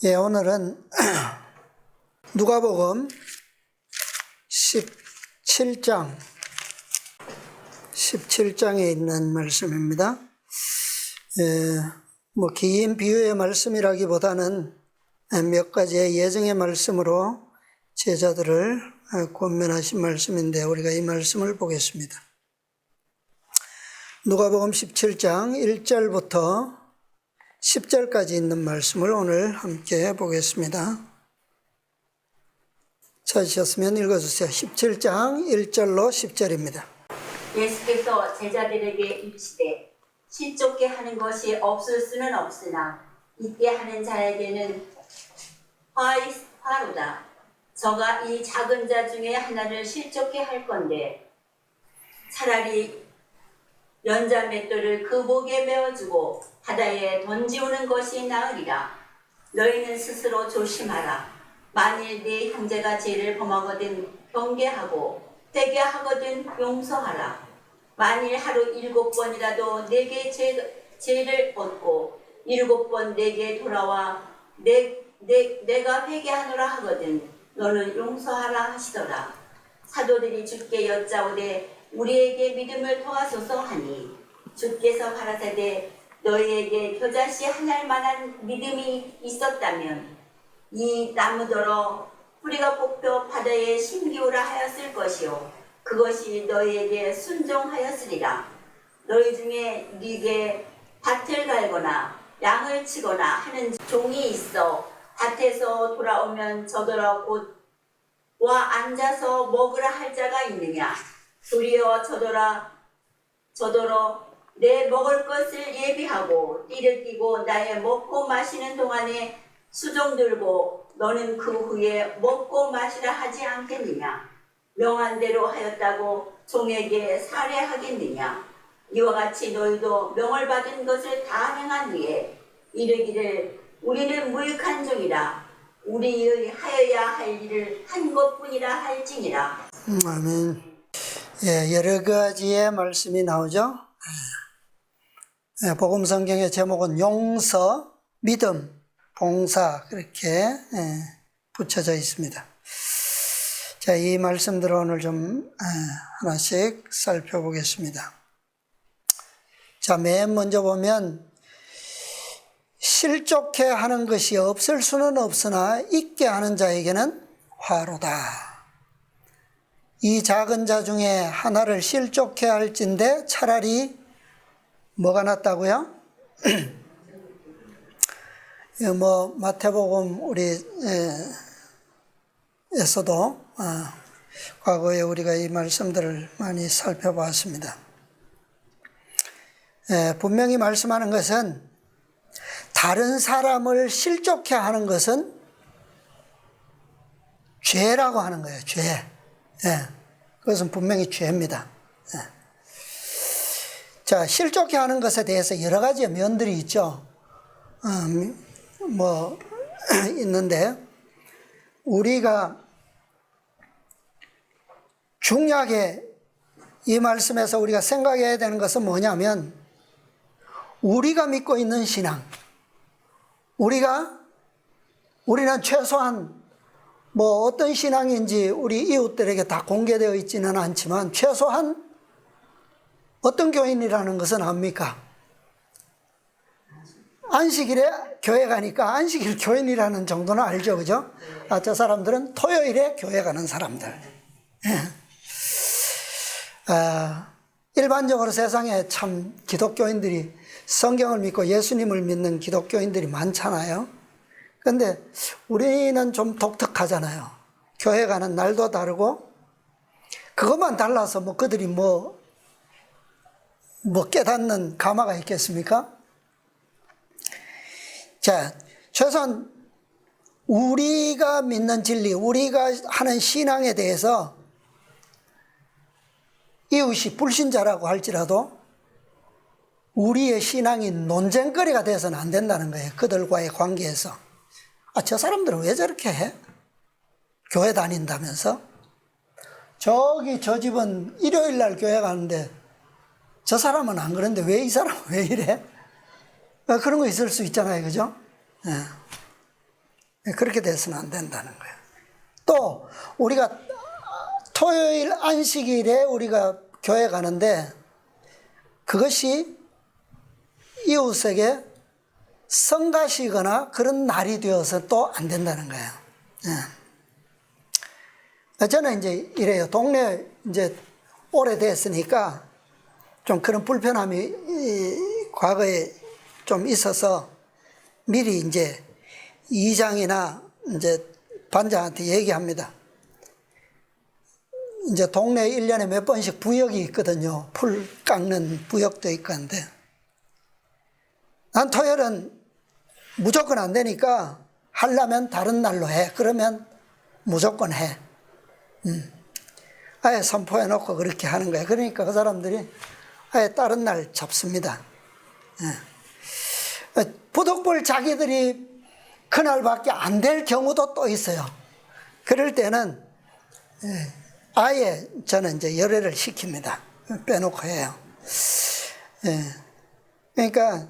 예, 오늘은 누가복음 17장에 있는 말씀입니다. 긴 비유의 말씀이라기보다는 몇 가지의 예정의 말씀으로 제자들을 권면하신 말씀인데 우리가 이 말씀을 보겠습니다. 누가복음 17장 1절부터 10절까지 있는 말씀을 오늘 함께 보겠습니다. 찾으셨으면 읽어주세요. 17장 1절로 10절입니다. 예수께서 제자들에게 이르시되 실족게 하는 것이 없을 수는 없으나 있게 하는 자에게는 화로다. 저가 이 작은 자 중에 하나를 실족게 할 건데 차라리 연자 맷돌을 그 목에 메어주고 바다에 던지우는 것이 나으리라. 너희는 스스로 조심하라. 만일 네 형제가 죄를 범하거든 경계하고 회개하거든 용서하라. 만일 하루 7번이라도 내게 죄를 얻고 7번 내게 돌아와 내가 회개하노라 하거든 너는 용서하라 하시더라. 사도들이 주께 여짜오되 우리에게 믿음을 더하소서 하니 주께서 가라사대 너희에게 겨자씨 하나일 만한 믿음이 있었다면 이 나무더러 뿌리가 뽑혀 바다에 심기우라 하였을 것이요 그것이 너희에게 순종하였으리라. 너희 중에 네게 밭을 갈거나 양을 치거나 하는 종이 있어 밭에서 돌아오면 저더러 곧 와 앉아서 먹으라 할 자가 있느냐. 도리어 저더러 내 먹을 것을 예비하고 띠를 띠고 나의 먹고 마시는 동안에 수종 들고 너는 그 후에 먹고 마시라 하지 않겠느냐. 명한 대로 하였다고 종에게 살해하겠느냐. 이와 같이 너희도 명을 받은 것을 다 행한 후에 이르기를 우리는 무익한 종이라. 우리의 하여야 할 일을 한 것뿐이라 할지니라. 아멘. 예, 여러 가지의 말씀이 나오죠. 복음 성경의 제목은 용서, 믿음, 봉사 그렇게 붙여져 있습니다. 자, 이 말씀들을 오늘 좀 하나씩 살펴보겠습니다. 자, 맨 먼저 보면 실족해 하는 것이 없을 수는 없으나 있게 하는 자에게는 화로다. 이 작은 자 중에 하나를 실족해 할진데 차라리 뭐가 낫다고요? 마태복음 에서도 과거에 우리가 이 말씀들을 많이 살펴봤습니다. 분명히 말씀하는 것은 다른 사람을 실족해 하는 것은 죄라고 하는 거예요. 죄. 그것은 분명히 죄입니다. 자, 실족해 하는 것에 대해서 여러 가지 면들이 있죠. 있는데 우리가 중요하게 이 말씀에서 우리가 생각해야 되는 것은 뭐냐면 우리가 믿고 있는 신앙, 우리는 최소한 어떤 신앙인지 우리 이웃들에게 다 공개되어 있지는 않지만 최소한 어떤 교인이라는 것은 압니까? 안식일에 교회 가니까 안식일 교인이라는 정도는 알죠, 그죠? 저 사람들은 토요일에 교회 가는 사람들. 일반적으로 세상에 참 기독교인들이 성경을 믿고 예수님을 믿는 기독교인들이 많잖아요. 그런데 우리는 좀 독특하잖아요. 교회 가는 날도 다르고 그것만 달라서 그들이 깨닫는 가마가 있겠습니까? 자, 최소한 우리가 믿는 진리, 우리가 하는 신앙에 대해서 이웃이 불신자라고 할지라도 우리의 신앙이 논쟁거리가 돼서는 안 된다는 거예요. 그들과의 관계에서. 저 사람들은 왜 저렇게 해? 교회 다닌다면서? 저 집은 일요일 날 교회 가는데 저 사람은 안 그런데 왜 이 사람은 왜 이래? 그런 거 있을 수 있잖아요. 그죠? 그렇게 돼서는 안 된다는 거예요. 또 우리가 토요일 안식일에 우리가 교회 가는데 그것이 이웃에게 성가시거나 그런 날이 되어서 또 안 된다는 거예요. 저는 이제 이래요. 동네 이제 오래됐으니까 좀 그런 불편함이 과거에 좀 있어서 미리 이제 이장이나 이제 반장한테 얘기합니다. 이제 동네에 1년에 몇 번씩 부역이 있거든요. 풀 깎는 부역도 있고 한데 난 토요일은 무조건 안 되니까 하려면 다른 날로 해. 그러면 무조건 해. 아예 선포해 놓고 그렇게 하는 거예요. 그러니까 그 사람들이 아예 다른 날 잡습니다. 부득불 자기들이 그날밖에 안 될 경우도 또 있어요. 그럴 때는 아예 저는 이제 열애를 시킵니다. 빼놓고 해요. 그러니까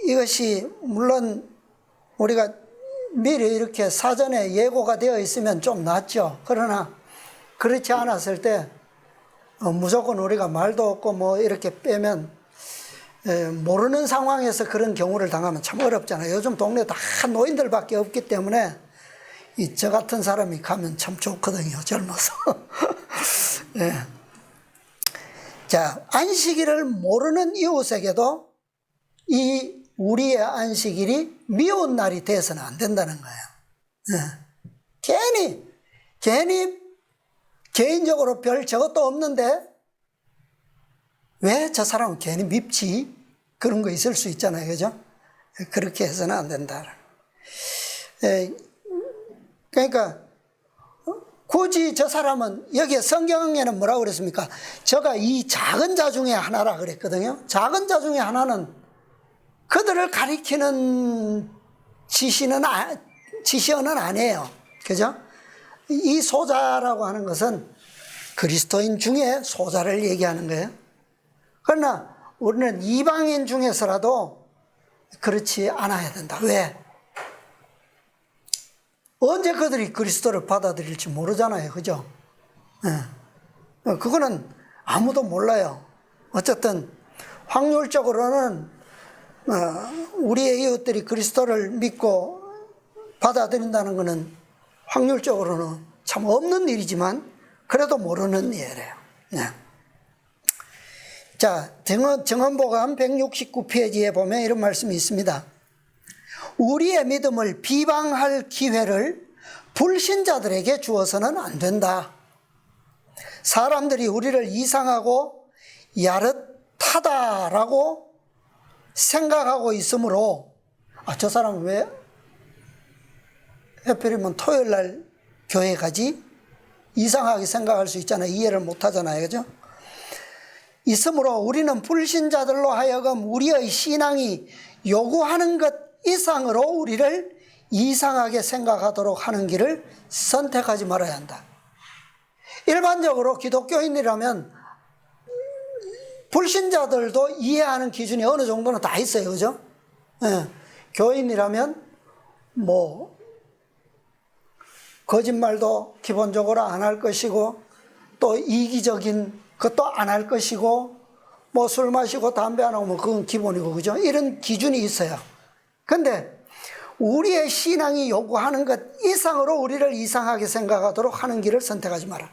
이것이 물론 우리가 미리 이렇게 사전에 예고가 되어 있으면 좀 낫죠. 그러나 그렇지 않았을 때 무조건 우리가 말도 없고 뭐 이렇게 빼면 모르는 상황에서 그런 경우를 당하면 참 어렵잖아요. 요즘 동네 다 노인들밖에 없기 때문에 저 같은 사람이 가면 참 좋거든요. 젊어서. 네. 자, 안식일을 모르는 이웃에게도 이 우리의 안식일이 미운 날이 돼서는 안 된다는 거예요. 괜히 개인적으로 별 저것도 없는데 왜 저 사람은 괜히 밉지? 그런 거 있을 수 있잖아요. 그죠? 그렇게 해서는 안 된다. 그러니까 굳이 저 사람은 여기에 성경에는 뭐라고 그랬습니까? 저가 이 작은 자 중에 하나라 그랬거든요. 작은 자 중에 하나는 그들을 가리키는 지시어는 아니에요. 그죠? 이 소자라고 하는 것은 그리스도인 중에 소자를 얘기하는 거예요. 그러나 우리는 이방인 중에서라도 그렇지 않아야 된다. 왜? 언제 그들이 그리스도를 받아들일지 모르잖아요. 그죠? 그거는 아무도 몰라요. 어쨌든 확률적으로는 우리의 이웃들이 그리스도를 믿고 받아들인다는 것은 확률적으로는 참 없는 일이지만 그래도 모르는 일이에요. 자, 정언보감 169페이지에 보면 이런 말씀이 있습니다. 우리의 믿음을 비방할 기회를 불신자들에게 주어서는 안 된다. 사람들이 우리를 이상하고 야릇하다라고 생각하고 있으므로 저 사람은 왜 하필이면 토요일 날 교회 가지? 이상하게 생각할 수 있잖아요. 이해를 못 하잖아요. 그죠? 있으므로 우리는 불신자들로 하여금 우리의 신앙이 요구하는 것 이상으로 우리를 이상하게 생각하도록 하는 길을 선택하지 말아야 한다. 일반적으로 기독교인이라면 불신자들도 이해하는 기준이 어느 정도는 다 있어요. 그죠? 교인이라면 뭐 거짓말도 기본적으로 안 할 것이고 또 이기적인 것도 안 할 것이고 뭐 술 마시고 담배 안 하고 뭐 그건 기본이고 그죠? 이런 기준이 있어요. 근데 우리의 신앙이 요구하는 것 이상으로 우리를 이상하게 생각하도록 하는 길을 선택하지 마라.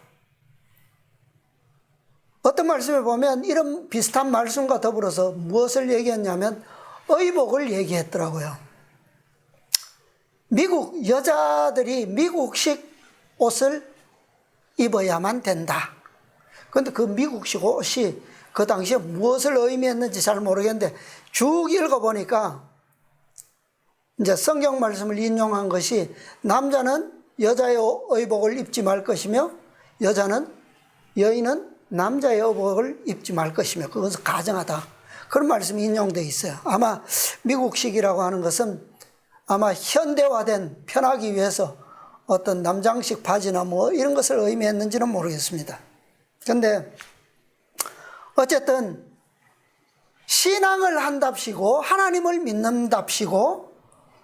어떤 말씀을 보면 이런 비슷한 말씀과 더불어서 무엇을 얘기했냐면 의복을 얘기했더라고요. 미국 여자들이 미국식 옷을 입어야만 된다. 그런데 그 미국식 옷이 그 당시에 무엇을 의미했는지 잘 모르겠는데 쭉 읽어보니까 이제 성경 말씀을 인용한 것이 남자는 여자의 의복을 입지 말 것이며 여인은 남자의 의복을 입지 말 것이며 그것은 가정하다. 그런 말씀이 인용되어 있어요. 아마 미국식이라고 하는 것은 아마 현대화된 편하기 위해서 어떤 남장식 바지나 뭐 이런 것을 의미했는지는 모르겠습니다. 그런데 어쨌든 신앙을 한답시고 하나님을 믿는답시고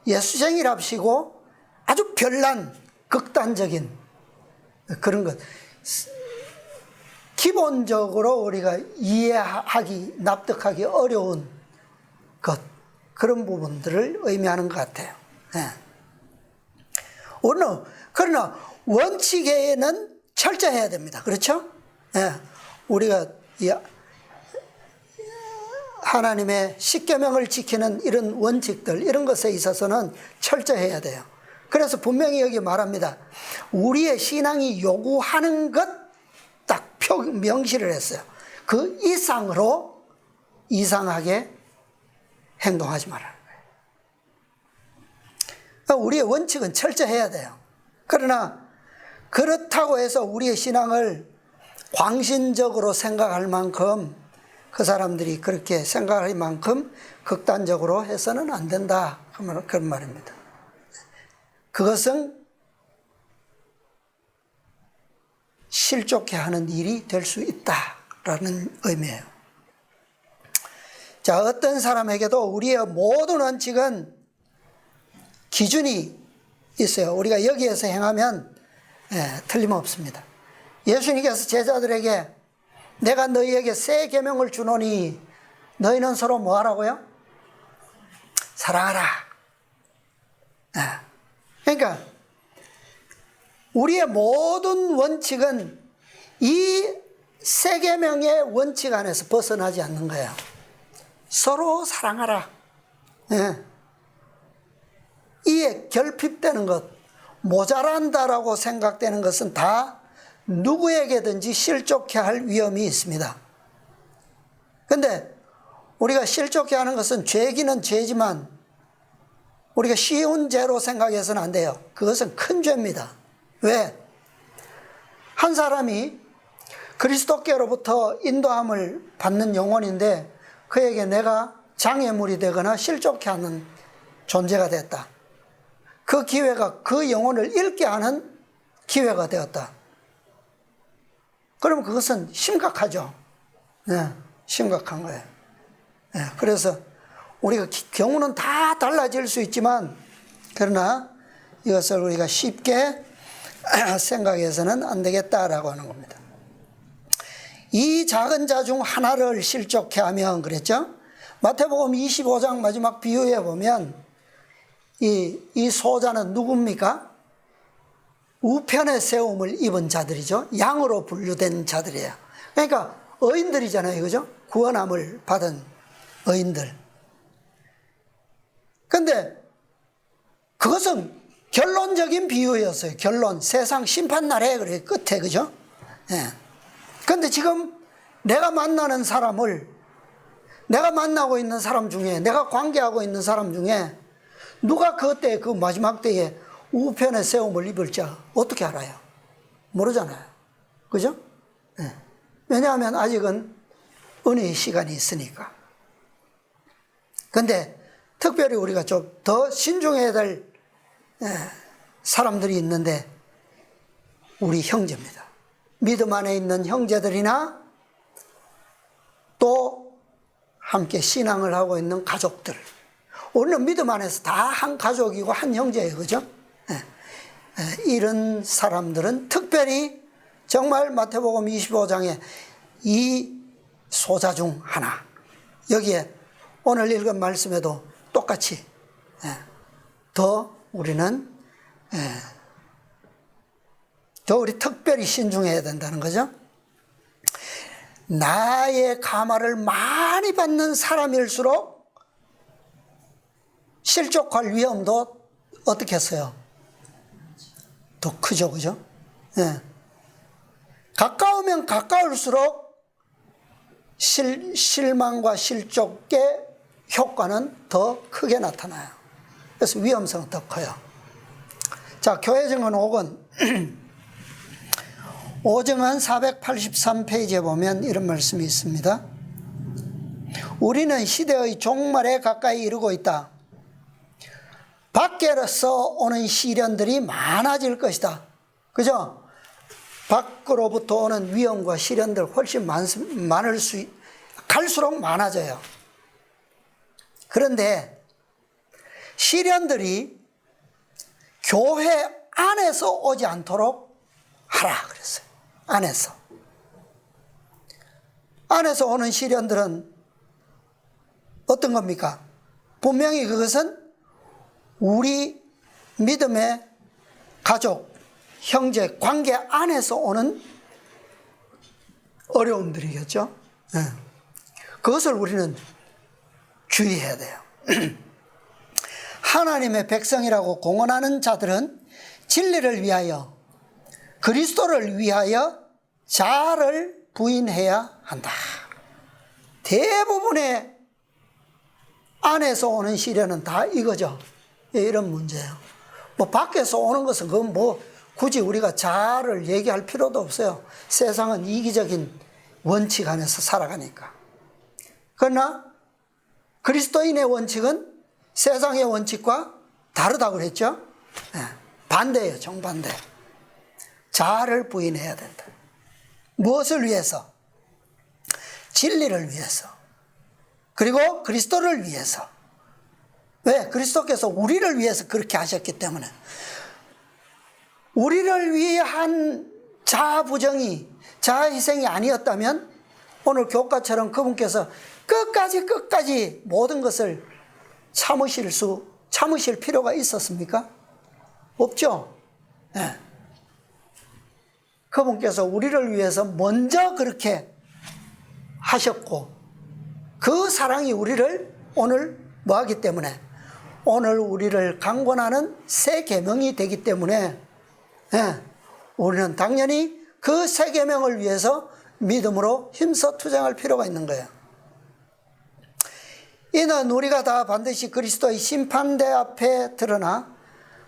예수쟁이랍시고 아주 별난 극단적인 그런 것, 기본적으로 우리가 이해하기 납득하기 어려운 것, 그런 부분들을 의미하는 것 같아요. 예. 그러나 원칙에는 철저해야 됩니다. 그렇죠? 예. 우리가 하나님의 십계명을 지키는 이런 원칙들, 이런 것에 있어서는 철저해야 돼요. 그래서 분명히 여기 말합니다. 우리의 신앙이 요구하는 것 딱 명시를 했어요. 그 이상으로 이상하게 행동하지 말라는 거예요. 그러니까 우리의 원칙은 철저해야 돼요. 그러나 그렇다고 해서 우리의 신앙을 광신적으로 생각할 만큼, 그 사람들이 그렇게 생각할 만큼 극단적으로 해서는 안 된다, 그런 말입니다. 그것은 실족해 하는 일이 될 수 있다라는 의미예요. 자, 어떤 사람에게도 우리의 모든 원칙은 기준이 있어요. 우리가 여기에서 행하면 틀림없습니다. 예수님께서 제자들에게 내가 너희에게 새 계명을 주노니 너희는 서로 뭐 하라고요? 사랑하라. 그러니까 우리의 모든 원칙은 이 새 계명의 원칙 안에서 벗어나지 않는 거예요. 서로 사랑하라. 이에 결핍되는 것, 모자란다라고 생각되는 것은 다 누구에게든지 실족해 할 위험이 있습니다. 그런데 우리가 실족해 하는 것은 죄기는 죄지만 우리가 쉬운 죄로 생각해서는 안 돼요. 그것은 큰 죄입니다. 왜? 한 사람이 그리스도께로부터 인도함을 받는 영혼인데 그에게 내가 장애물이 되거나 실족해 하는 존재가 됐다. 그 기회가 그 영혼을 잃게 하는 기회가 되었다. 그러면 그것은 심각하죠. 심각한 거예요. 그래서 우리가 경우는 다 달라질 수 있지만, 그러나 이것을 우리가 쉽게 생각해서는 안 되겠다라고 하는 겁니다. 이 작은 자 중 하나를 실족해 하면, 그랬죠? 마태복음 25장 마지막 비유에 보면 이 소자는 누굽니까? 우편의 세움을 입은 자들이죠. 양으로 분류된 자들이에요. 그러니까 의인들이잖아요. 그죠? 구원함을 받은 의인들. 그런데 그것은 결론적인 비유였어요. 결론. 세상 심판날에, 그래, 끝에, 그죠? 그런데 지금 내가 만나는 사람을, 내가 만나고 있는 사람 중에, 내가 관계하고 있는 사람 중에 누가 그때, 그 마지막 때에 우편의 세움을 입을지 어떻게 알아요? 모르잖아요. 그죠? 왜냐하면 아직은 은혜의 시간이 있으니까. 근데 특별히 우리가 좀 더 신중해야 될 사람들이 있는데 우리 형제입니다. 믿음 안에 있는 형제들이나 또 함께 신앙을 하고 있는 가족들. 우리는 믿음 안에서 다 한 가족이고 한 형제예요. 그죠? 이런 사람들은 특별히 정말 마태복음 25장에 이 소자 중 하나, 여기에 오늘 읽은 말씀에도 똑같이 더 우리는 더 우리 특별히 신중해야 된다는 거죠. 나의 감화를 많이 받는 사람일수록 실족할 위험도 어떻게 했어요? 더 크죠, 그죠? 가까우면 가까울수록 실망과 실족의 효과는 더 크게 나타나요. 그래서 위험성은 더 커요. 자, 교회증언 5권 5증언 483페이지에 보면 이런 말씀이 있습니다. 우리는 시대의 종말에 가까이 이르고 있다. 밖에서 오는 시련들이 많아질 것이다. 그죠? 밖으로부터 오는 위험과 시련들 훨씬 갈수록 많아져요. 그런데 시련들이 교회 안에서 오지 않도록 하라 그랬어요. 안에서 오는 시련들은 어떤 겁니까? 분명히 그것은 우리 믿음의 가족, 형제, 관계 안에서 오는 어려움들이겠죠. 그것을 우리는 주의해야 돼요. 하나님의 백성이라고 공언하는 자들은 진리를 위하여, 그리스도를 위하여 자아를 부인해야 한다. 대부분의 안에서 오는 시련은 다 이거죠. 이런 문제예요. 뭐 밖에서 오는 것은 그건 뭐 굳이 우리가 자아를 얘기할 필요도 없어요. 세상은 이기적인 원칙 안에서 살아가니까. 그러나 그리스도인의 원칙은 세상의 원칙과 다르다고 그랬죠. 반대예요. 정반대. 자아를 부인해야 된다. 무엇을 위해서? 진리를 위해서. 그리고 그리스도를 위해서. 왜? 그리스도께서 우리를 위해서 그렇게 하셨기 때문에. 우리를 위한 자아 부정이, 자아 희생이 아니었다면 오늘 교과처럼 그분께서 끝까지 모든 것을 참으실 필요가 있었습니까? 없죠. 네. 그분께서 우리를 위해서 먼저 그렇게 하셨고, 그 사랑이 우리를 오늘 뭐하기 때문에, 오늘 우리를 강권하는 새 계명이 되기 때문에, 우리는 당연히 그 새 계명을 위해서 믿음으로 힘써 투쟁할 필요가 있는 거예요. 이는 우리가 다 반드시 그리스도의 심판대 앞에 드러나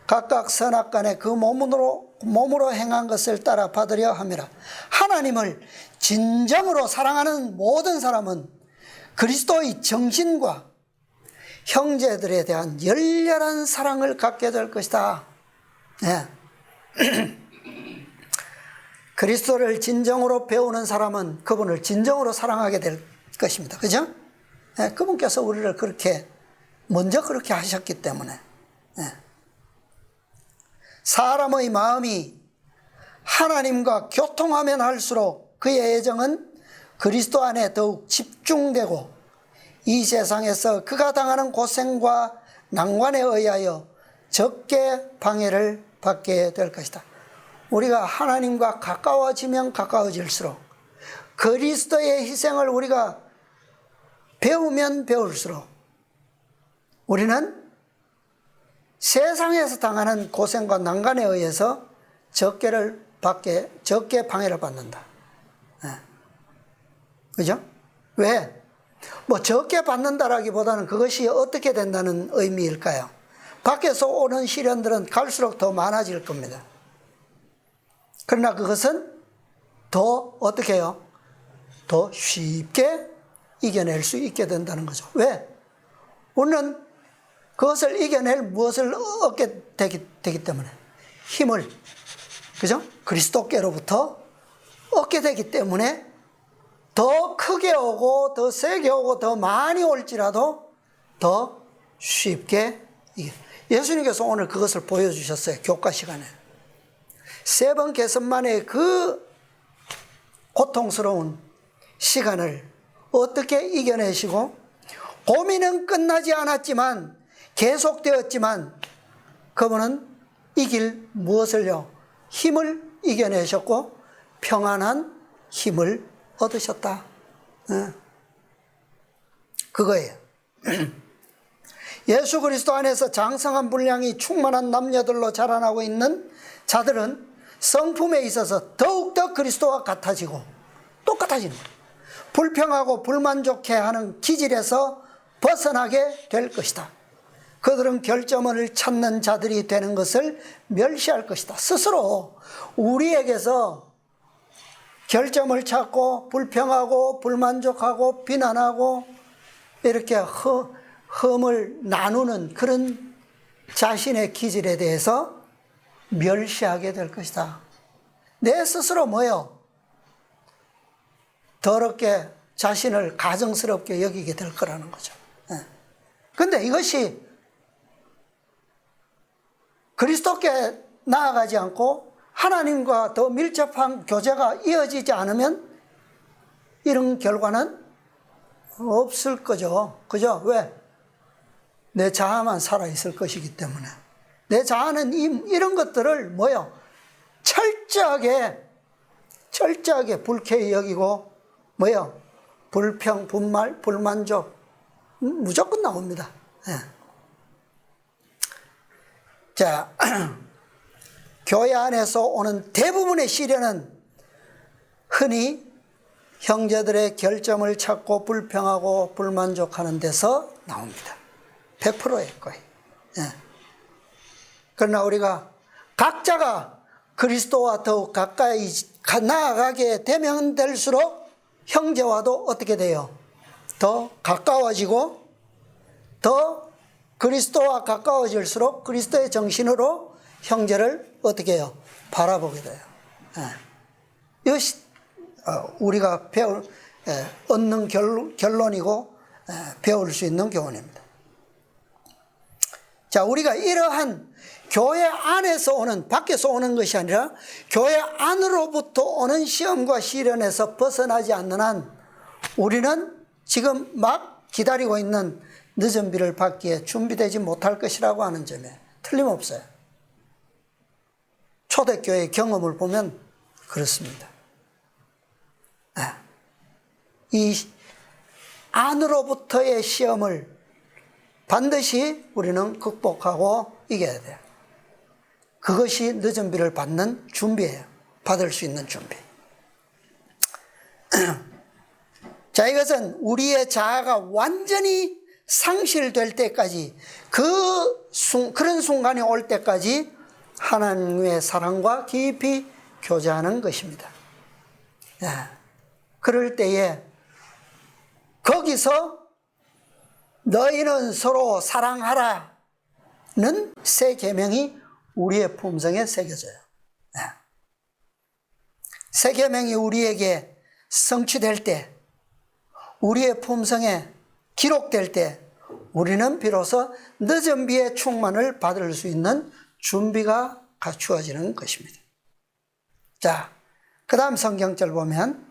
각각 선악간에 그 몸으로 행한 것을 따라 받으려 함이라. 하나님을 진정으로 사랑하는 모든 사람은 그리스도의 정신과 형제들에 대한 열렬한 사랑을 갖게 될 것이다. 네. 그리스도를 진정으로 배우는 사람은 그분을 진정으로 사랑하게 될 것입니다. 그죠? 네. 그분께서 우리를 먼저 그렇게 하셨기 때문에. 네. 사람의 마음이 하나님과 교통하면 할수록 그의 애정은 그리스도 안에 더욱 집중되고 이 세상에서 그가 당하는 고생과 난관에 의하여 적게 방해를 받게 될 것이다. 우리가 하나님과 가까워지면 가까워질수록, 그리스도의 희생을 우리가 배우면 배울수록 우리는 세상에서 당하는 고생과 난관에 의해서 적게 방해를 받는다. 그죠? 왜? 뭐 적게 받는다라기보다는 그것이 어떻게 된다는 의미일까요? 밖에서 오는 시련들은 갈수록 더 많아질 겁니다. 그러나 그것은 더 어떻게 해요? 더 쉽게 이겨낼 수 있게 된다는 거죠. 왜? 우리는 그것을 이겨낼 무엇을 얻게 되기 때문에, 힘을, 그죠? 그리스도께로부터 얻게 되기 때문에 더 크게 오고 더 세게 오고 더 많이 올지라도 더 쉽게 예수님께서 오늘 그것을 보여주셨어요. 교과 시간에 3번 개선만의 그 고통스러운 시간을 어떻게 이겨내시고, 고민은 끝나지 않았지만 계속되었지만 그분은 이길 무엇을요? 힘을 이겨내셨고 평안한 힘을 얻으셨다. 그거예요. 예수 그리스도 안에서 장성한 분량이 충만한 남녀들로 자라나고 있는 자들은 성품에 있어서 더욱더 그리스도와 같아지고 똑같아지는 거예요. 불평하고 불만족해하는 기질에서 벗어나게 될 것이다. 그들은 결점을 찾는 자들이 되는 것을 멸시할 것이다. 스스로 우리에게서 결점을 찾고 불평하고 불만족하고 비난하고 이렇게 흠을 나누는 그런 자신의 기질에 대해서 멸시하게 될 것이다. 내 스스로 뭐요? 더럽게 자신을 가증스럽게 여기게 될 거라는 거죠. 그런데 이것이 그리스도께 나아가지 않고 하나님과 더 밀접한 교제가 이어지지 않으면 이런 결과는 없을 거죠. 그죠? 왜? 내 자아만 살아있을 것이기 때문에. 내 자아는 이런 것들을 뭐요? 철저하게 불쾌히 여기고 뭐요? 불평, 분말, 불만족 무조건 나옵니다. 예. 자, 교회 안에서 오는 대부분의 시련은 흔히 형제들의 결점을 찾고 불평하고 불만족하는 데서 나옵니다. 100%의 거예요. 예. 그러나 우리가 각자가 그리스도와 더욱 가까이 나아가게 되면 될수록 형제와도 어떻게 돼요? 더 가까워지고 더 그리스도와 가까워질수록 그리스도의 정신으로 형제를 어떻게 해요? 바라보게 돼요. 예. 이것이 우리가 얻는 결론이고 배울 수 있는 교훈입니다. 자, 우리가 이러한 교회 안에서 오는, 밖에서 오는 것이 아니라 교회 안으로부터 오는 시험과 시련에서 벗어나지 않는 한 우리는 지금 막 기다리고 있는 늦은 비를 받기에 준비되지 못할 것이라고 하는 점에 틀림없어요. 초대교회의 경험을 보면 그렇습니다. 이 안으로부터의 시험을 반드시 우리는 극복하고 이겨야 돼요. 그것이 늦은 비를 받는 준비예요. 받을 수 있는 준비. 자, 이것은 우리의 자아가 완전히 상실될 때까지 그런 순간이 올 때까지 하나님의 사랑과 깊이 교제하는 것입니다. 그럴 때에 거기서 너희는 서로 사랑하라는 새 계명이 우리의 품성에 새겨져요. 새 계명이 우리에게 성취될 때, 우리의 품성에 기록될 때 우리는 비로소 늦은 비의 충만을 받을 수 있는 준비가 갖추어지는 것입니다. 자, 그 다음 성경절 보면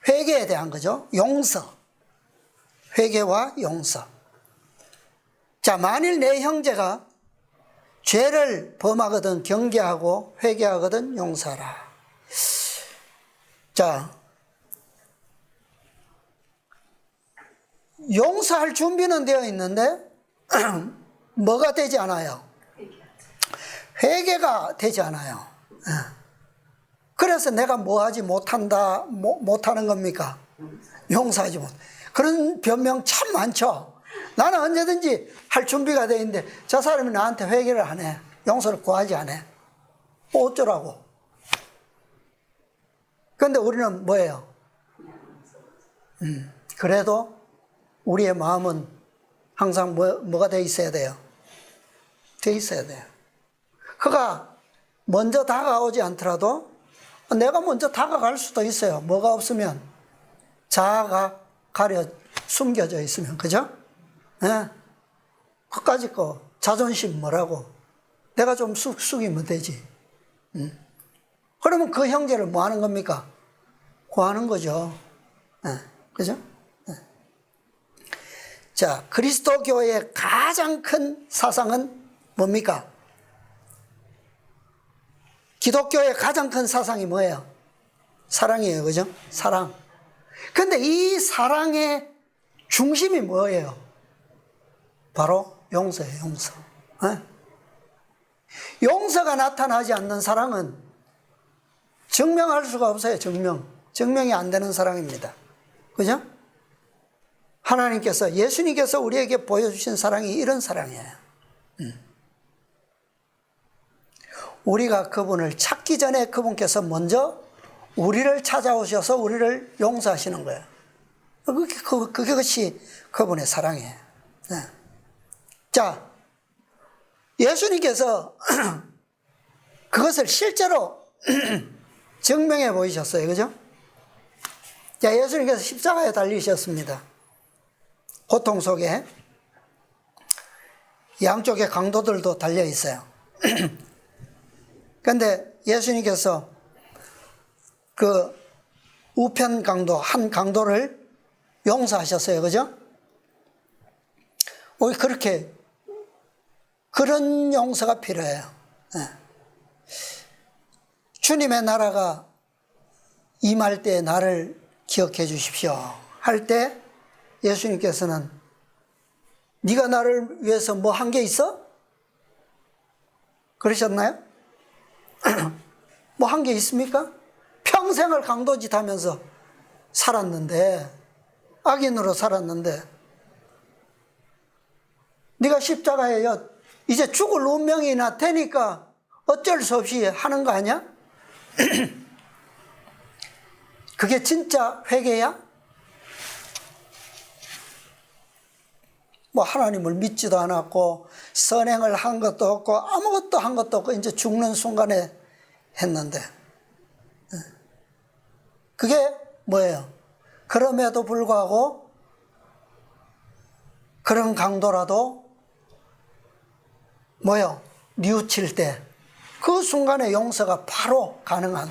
회개에 대한 거죠. 용서. 회개와 용서. 자, 만일 내 형제가 죄를 범하거든 경계하고 회개하거든 용서하라. 자, 용서할 준비는 되어 있는데 뭐가 되지 않아요? 회개가 되지 않아요. 그래서 내가 뭐하지 못하는 겁니까? 용서하지 못. 그런 변명 참 많죠. 나는 언제든지 할 준비가 되어 있는데 저 사람이 나한테 회개를 안 해. 용서를 구하지 않아. 어쩌라고. 그런데 우리는 뭐예요? 그래도 우리의 마음은 항상 뭐가 돼 있어야 돼요? 돼 있어야 돼요. 그가 먼저 다가오지 않더라도 내가 먼저 다가갈 수도 있어요. 뭐가 없으면 자아가 숨겨져 있으면. 그죠? 예? 그까짓 거 자존심 뭐라고 내가 좀 숙이면 되지. 그러면 그 형제를 뭐 하는 겁니까? 구하는 거죠. 예. 그죠? 예. 자, 그리스도 교회의 가장 큰 사상은 뭡니까? 기독교의 가장 큰 사상이 뭐예요? 사랑이에요. 그죠? 사랑. 근데 이 사랑의 중심이 뭐예요? 바로 용서예요. 용서. 네? 용서가 나타나지 않는 사랑은 증명할 수가 없어요. 증명이 안 되는 사랑입니다. 그죠? 하나님께서, 예수님께서 우리에게 보여주신 사랑이 이런 사랑이에요. 우리가 그분을 찾기 전에 그분께서 먼저 우리를 찾아오셔서 우리를 용서하시는 거예요. 그것이 그분의 사랑이에요. 네. 자, 예수님께서 그것을 실제로 증명해 보이셨어요. 그죠? 자, 예수님께서 십자가에 달리셨습니다. 고통 속에. 양쪽에 강도들도 달려 있어요. 그런데 예수님께서 그 우편 강도, 한 강도를 용서하셨어요. 그죠? 우리 그런 용서가 필요해요. 네. 주님의 나라가 임할 때 나를 기억해 주십시오 할 때 예수님께서는 네가 나를 위해서 뭐 한 게 있어? 그러셨나요? 뭐 한 게 있습니까? 평생을 강도짓 하면서 살았는데, 악인으로 살았는데, 네가 십자가에 이제 죽을 운명이나 되니까 어쩔 수 없이 하는 거 아니야? 그게 진짜 회개야? 뭐 하나님을 믿지도 않았고 선행을 한 것도 없고 아무것도 한 것도 없고 이제 죽는 순간에 했는데, 그게 뭐예요? 그럼에도 불구하고 그런 강도라도 뭐요? 뉘우칠 때 그 순간에 용서가 바로 가능한.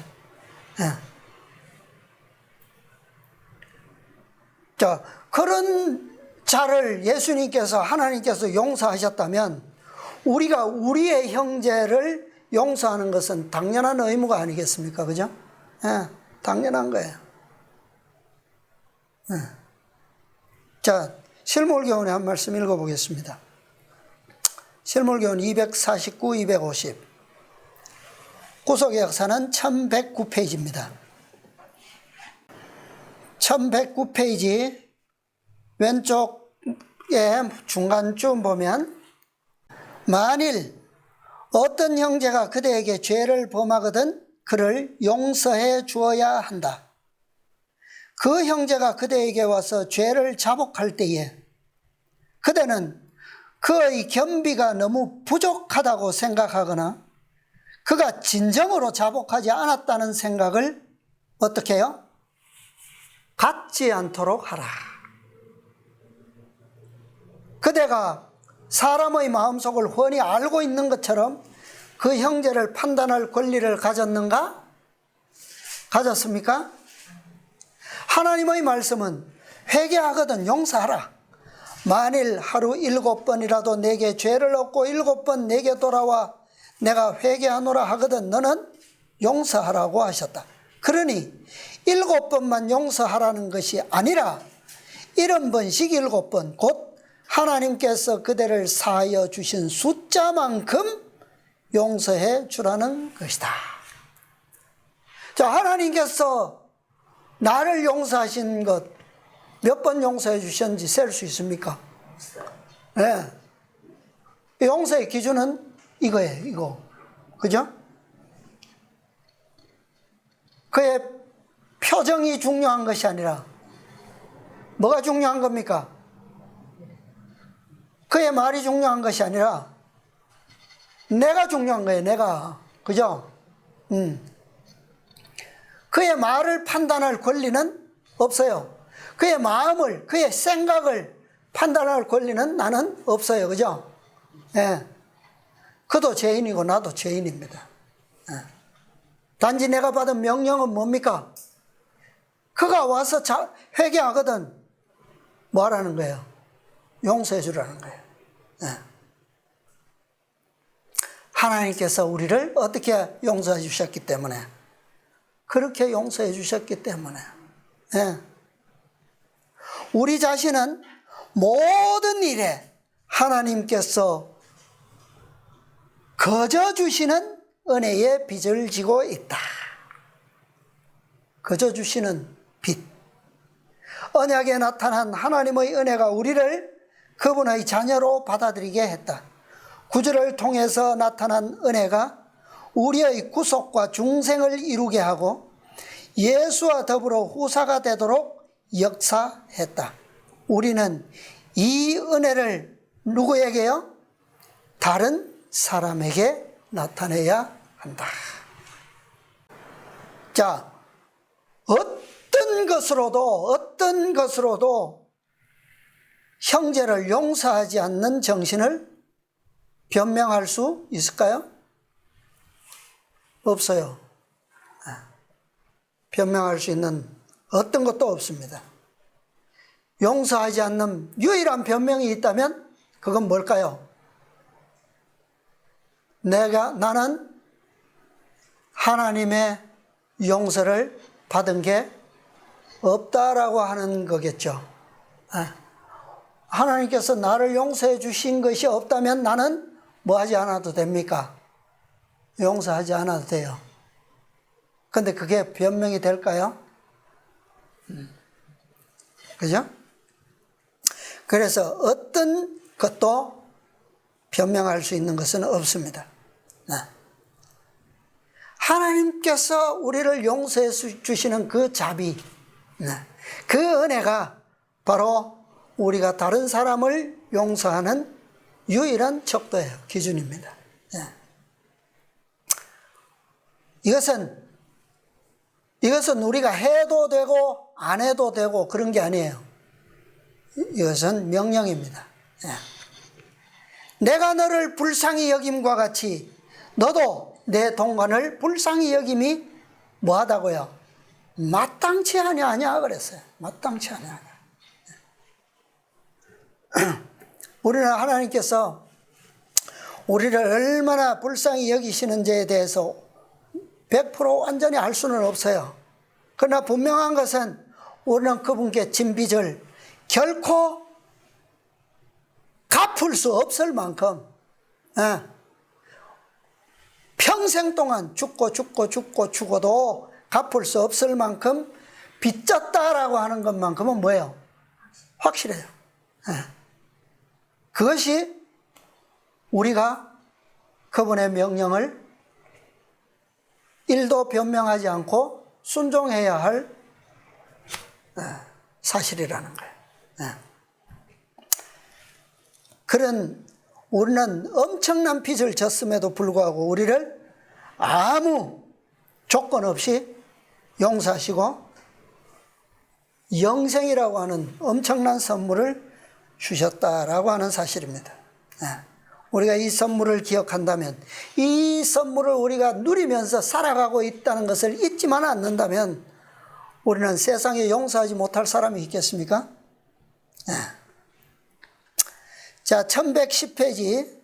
자, 그런 자를 예수님께서, 하나님께서 용서하셨다면 우리가 우리의 형제를 용서하는 것은 당연한 의무가 아니겠습니까? 그죠? 당연한 거예요. 자, 실물교훈의 한 말씀 읽어보겠습니다. 실물교훈 249, 250. 구속의 역사는 1109페이지입니다. 1109페이지 왼쪽에 중간쯤 보면 만일 어떤 형제가 그대에게 죄를 범하거든 그를 용서해 주어야 한다. 그 형제가 그대에게 와서 죄를 자복할 때에 그대는 그의 겸비가 너무 부족하다고 생각하거나 그가 진정으로 자복하지 않았다는 생각을 어떻게 해요? 갖지 않도록 하라. 그대가 사람의 마음속을 훤히 알고 있는 것처럼 그 형제를 판단할 권리를 가졌는가? 가졌습니까? 하나님의 말씀은 회개하거든 용서하라. 만일 하루 7번이라도 내게 죄를 얻고 7번 내게 돌아와 내가 회개하노라 하거든 너는 용서하라고 하셨다. 그러니 7번만 용서하라는 것이 아니라 70번씩 7번 곧 하나님께서 그대를 사하여 주신 숫자만큼 용서해 주라는 것이다. 자, 하나님께서 나를 용서하신 것 몇 번 용서해 주셨는지 셀 수 있습니까? 네. 용서의 기준은 이거예요, 이거. 그죠? 그의 표정이 중요한 것이 아니라 뭐가 중요한 겁니까? 그의 말이 중요한 것이 아니라 내가 중요한 거예요, 내가. 그죠? 그의 말을 판단할 권리는 없어요. 그의 마음을, 그의 생각을 판단할 권리는 나는 없어요. 그죠? 예. 그도 죄인이고 나도 죄인입니다. 예. 단지 내가 받은 명령은 뭡니까? 그가 와서 회개하거든 뭐 하라는 거예요? 용서해 주라는 거예요. 예. 하나님께서 우리를 어떻게 용서해 주셨기 때문에, 그렇게 용서해 주셨기 때문에, 예. 우리 자신은 모든 일에 하나님께서 거저 주시는 은혜의 빚을 지고 있다. 거저 주시는 빚. 언약에 나타난 하나님의 은혜가 우리를 그분의 자녀로 받아들이게 했다. 구주를 통해서 나타난 은혜가 우리의 구속과 중생을 이루게 하고 예수와 더불어 후사가 되도록 역사했다. 우리는 이 은혜를 누구에게요? 다른 사람에게 나타내야 한다. 자, 어떤 것으로도 형제를 용서하지 않는 정신을 변명할 수 있을까요? 없어요. 변명할 수 있는 어떤 것도 없습니다. 용서하지 않는 유일한 변명이 있다면 그건 뭘까요? 나는 하나님의 용서를 받은 게 없다라고 하는 거겠죠. 하나님께서 나를 용서해 주신 것이 없다면 나는 뭐 하지 않아도 됩니까? 용서하지 않아도 돼요. 근데 그게 변명이 될까요? 그죠? 그래서 어떤 것도 변명할 수 있는 것은 없습니다. 하나님께서 우리를 용서해 주시는 그 자비, 그 은혜가 바로 우리가 다른 사람을 용서하는 유일한 척도예요. 기준입니다. 이것은 우리가 해도 되고 안 해도 되고 그런 게 아니에요. 이것은 명령입니다. 내가 너를 불쌍히 여김과 같이 너도 내 동관을 불쌍히 여김이 뭐하다고요? 마땅치 아니하냐 그랬어요. 마땅치 아니하냐. 우리는 하나님께서 우리를 얼마나 불쌍히 여기시는지에 대해서 100% 완전히 알 수는 없어요. 그러나 분명한 것은 우리는 그분께 진 빚을 결코 갚을 수 없을 만큼 평생 동안 죽고도 갚을 수 없을 만큼 빚졌다라고 하는 것만큼은 뭐예요? 확실해요. 그것이 우리가 그분의 명령을 일도 변명하지 않고 순종해야 할 사실이라는 거예요. 그런 우리는 엄청난 빚을 졌음에도 불구하고 우리를 아무 조건 없이 용서하시고 영생이라고 하는 엄청난 선물을 주셨다라고 하는 사실입니다. 우리가 이 선물을 기억한다면, 이 선물을 우리가 누리면서 살아가고 있다는 것을 잊지만 않는다면 우리는 세상에 용서하지 못할 사람이 있겠습니까? 자, 1110페이지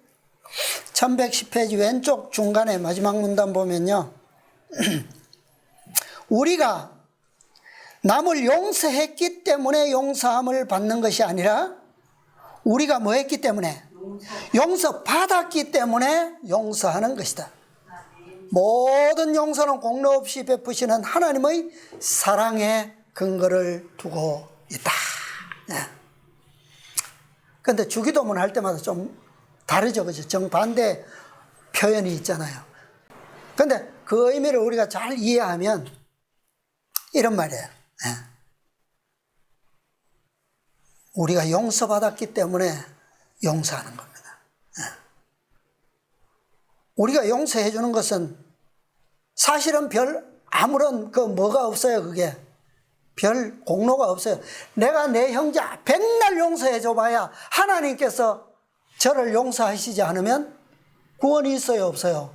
왼쪽 중간에 마지막 문단 보면요. 우리가 남을 용서했기 때문에 용서함을 받는 것이 아니라 우리가 뭐 했기 때문에? 용서받았기 때문에 용서하는 것이다. 모든 용서는 공로 없이 베푸시는 하나님의 사랑에 근거를 두고 있다. 그런데 주기도문 할 때마다 좀 다르죠. 그죠? 정반대 표현이 있잖아요. 그런데 그 의미를 우리가 잘 이해하면 이런 말이에요. 우리가 용서받았기 때문에 용서하는 겁니다. 우리가 용서해 주는 것은 사실은 별 아무런 뭐가 없어요. 그게 별 공로가 없어요. 내가 내 형제 백날 용서해 줘봐야 하나님께서 저를 용서하시지 않으면 구원이 있어요, 없어요?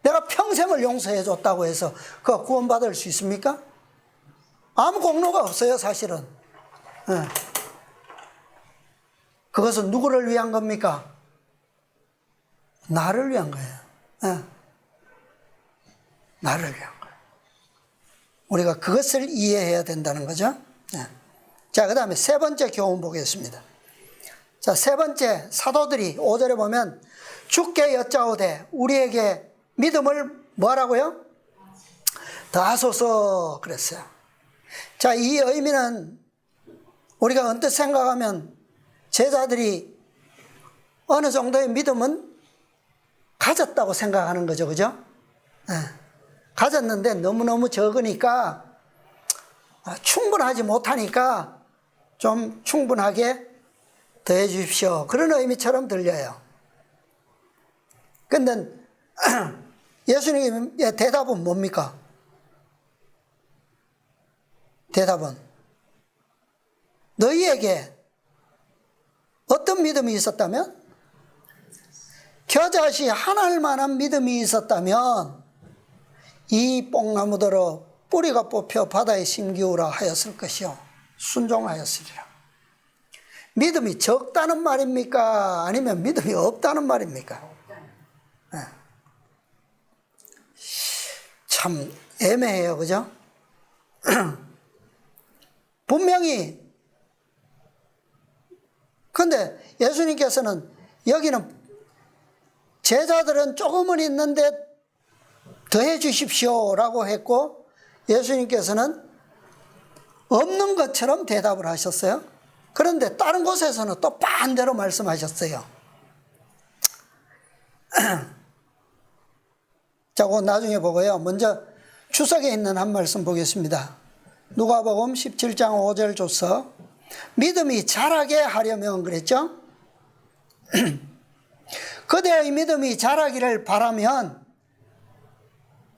내가 평생을 용서해 줬다고 해서 그 구원받을 수 있습니까? 아무 공로가 없어요, 사실은. 그것은 누구를 위한 겁니까? 나를 위한 거예요. 나를 위한 거예요. 우리가 그것을 이해해야 된다는 거죠. 자, 그 다음에 세 번째 교훈 보겠습니다. 자, 세 번째, 사도들이 5절에 보면 주께 여짜오되 우리에게 믿음을 뭐하라고요? 더하소서 그랬어요. 자, 이 의미는 우리가 언뜻 생각하면 제자들이 어느 정도의 믿음은 가졌다고 생각하는 거죠. 그죠? 가졌는데 너무너무 적으니까 충분하지 못하니까 좀 충분하게 더해 주십시오. 그런 의미처럼 들려요. 근데 예수님의 대답은 뭡니까? 대답은 너희에게 어떤 믿음이 있었다면? 겨자씨 하나일 만한 믿음이 있었다면 이 뽕나무더러 뿌리가 뽑혀 바다에 심기우라 하였을 것이요 순종하였으리라. 믿음이 적다는 말입니까? 아니면 믿음이 없다는 말입니까? 네. 참 애매해요, 그죠? 분명히. 근데 예수님께서는 여기는 제자들은 조금은 있는데 더해 주십시오라고 했고, 예수님께서는 없는 것처럼 대답을 하셨어요. 그런데 다른 곳에서는 또 반대로 말씀하셨어요. 자, 그거 나중에 보고요. 먼저 추석에 있는 한 말씀 보겠습니다. 누가복음 17장 5절 조서. 믿음이 자라게 하려면 그랬죠? 그대의 믿음이 자라기를 바라면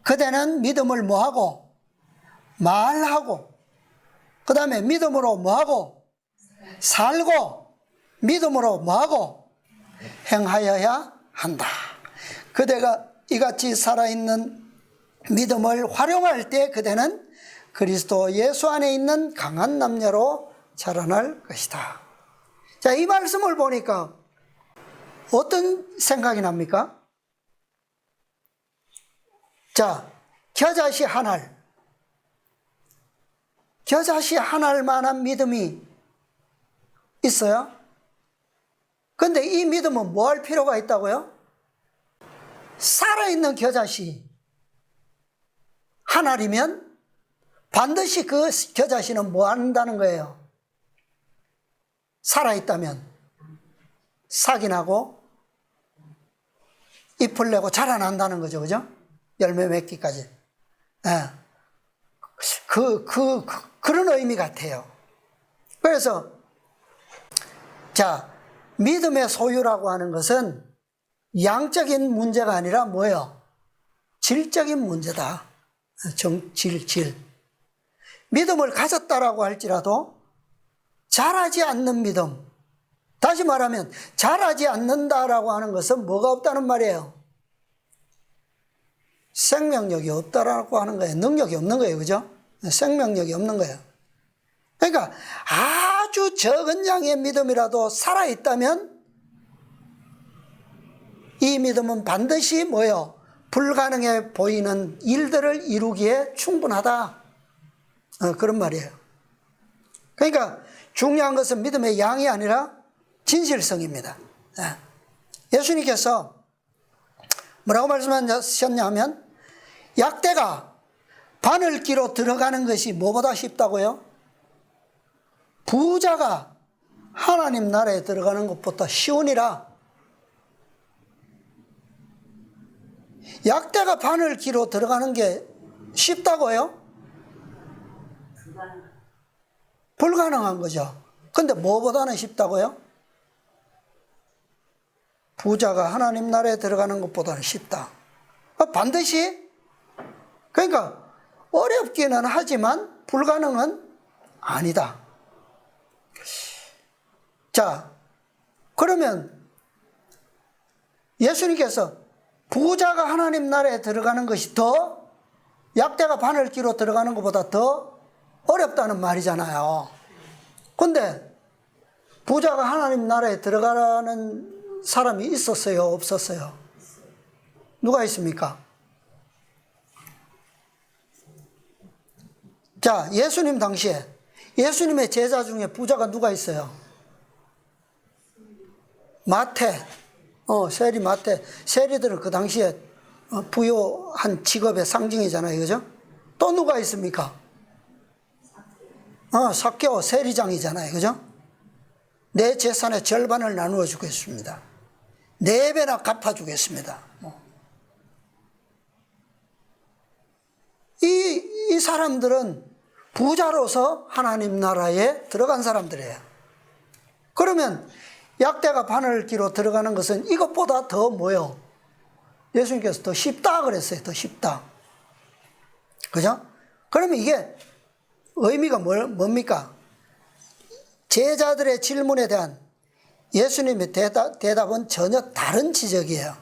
그대는 믿음을 뭐하고? 말하고, 그 다음에 믿음으로 뭐하고? 살고, 믿음으로 뭐하고? 행하여야 한다. 그대가 이같이 살아있는 믿음을 활용할 때 그대는 그리스도 예수 안에 있는 강한 남녀로 자라날 것이다. 자, 이 말씀을 보니까 어떤 생각이 납니까? 자, 겨자씨 한 알. 겨자씨 한 알만한 믿음이 있어요? 근데 이 믿음은 뭐 할 필요가 있다고요? 살아있는 겨자씨 한 알이면 반드시 그 겨자씨는 뭐 한다는 거예요? 살아있다면 싹이 나고 잎을 내고 자라난다는 거죠, 그죠? 열매 맺기까지. 예. 그런 의미 같아요. 그래서, 자, 믿음의 소유라고 하는 것은 양적인 문제가 아니라 뭐예요? 질적인 문제다. 질. 믿음을 가졌다라고 할지라도 자라지 않는 믿음. 다시 말하면 자라지 않는다라고 하는 것은 뭐가 없다는 말이에요? 생명력이 없다라고 하는 거예요. 능력이 없는 거예요. 그죠? 생명력이 없는 거예요. 그러니까 아주 적은 양의 믿음이라도 살아있다면 이 믿음은 반드시 뭐예요? 불가능해 보이는 일들을 이루기에 충분하다. 그런 말이에요. 그러니까 중요한 것은 믿음의 양이 아니라 진실성입니다. 예수님께서 뭐라고 말씀하셨냐 하면 약대가 바늘기로 들어가는 것이 뭐보다 쉽다고요? 부자가 하나님 나라에 들어가는 것보다 쉬우니라. 약대가 바늘기로 들어가는 게 쉽다고요? 불가능한 거죠. 근데 뭐보다는 쉽다고요? 부자가 하나님 나라에 들어가는 것보다는 쉽다. 반드시, 그러니까 어렵기는 하지만 불가능은 아니다. 자, 그러면 예수님께서 부자가 하나님 나라에 들어가는 것이 더 약대가 바늘기로 들어가는 것보다 더 어렵다는 말이잖아요. 근데 부자가 하나님 나라에 들어가는 사람이 있었어요? 없었어요? 누가 있습니까? 자, 예수님 당시에 예수님의 제자 중에 부자가 누가 있어요? 마태, 세리 마태. 세리들은 그 당시에 부유한 직업의 상징이잖아요. 그죠? 또 누가 있습니까? 삭개오 세리장이잖아요. 그죠? 내 재산의 절반을 나누어 주겠습니다. 4배나 갚아주겠습니다. 이 사람들은 부자로서 하나님 나라에 들어간 사람들이에요. 그러면 약대가 바늘기로 들어가는 것은 이것보다 더 뭐요? 예수님께서 더 쉽다 그랬어요. 더 쉽다. 그죠? 그러면 이게 의미가 뭡니까? 제자들의 질문에 대한 예수님의 대답은 전혀 다른 지적이에요.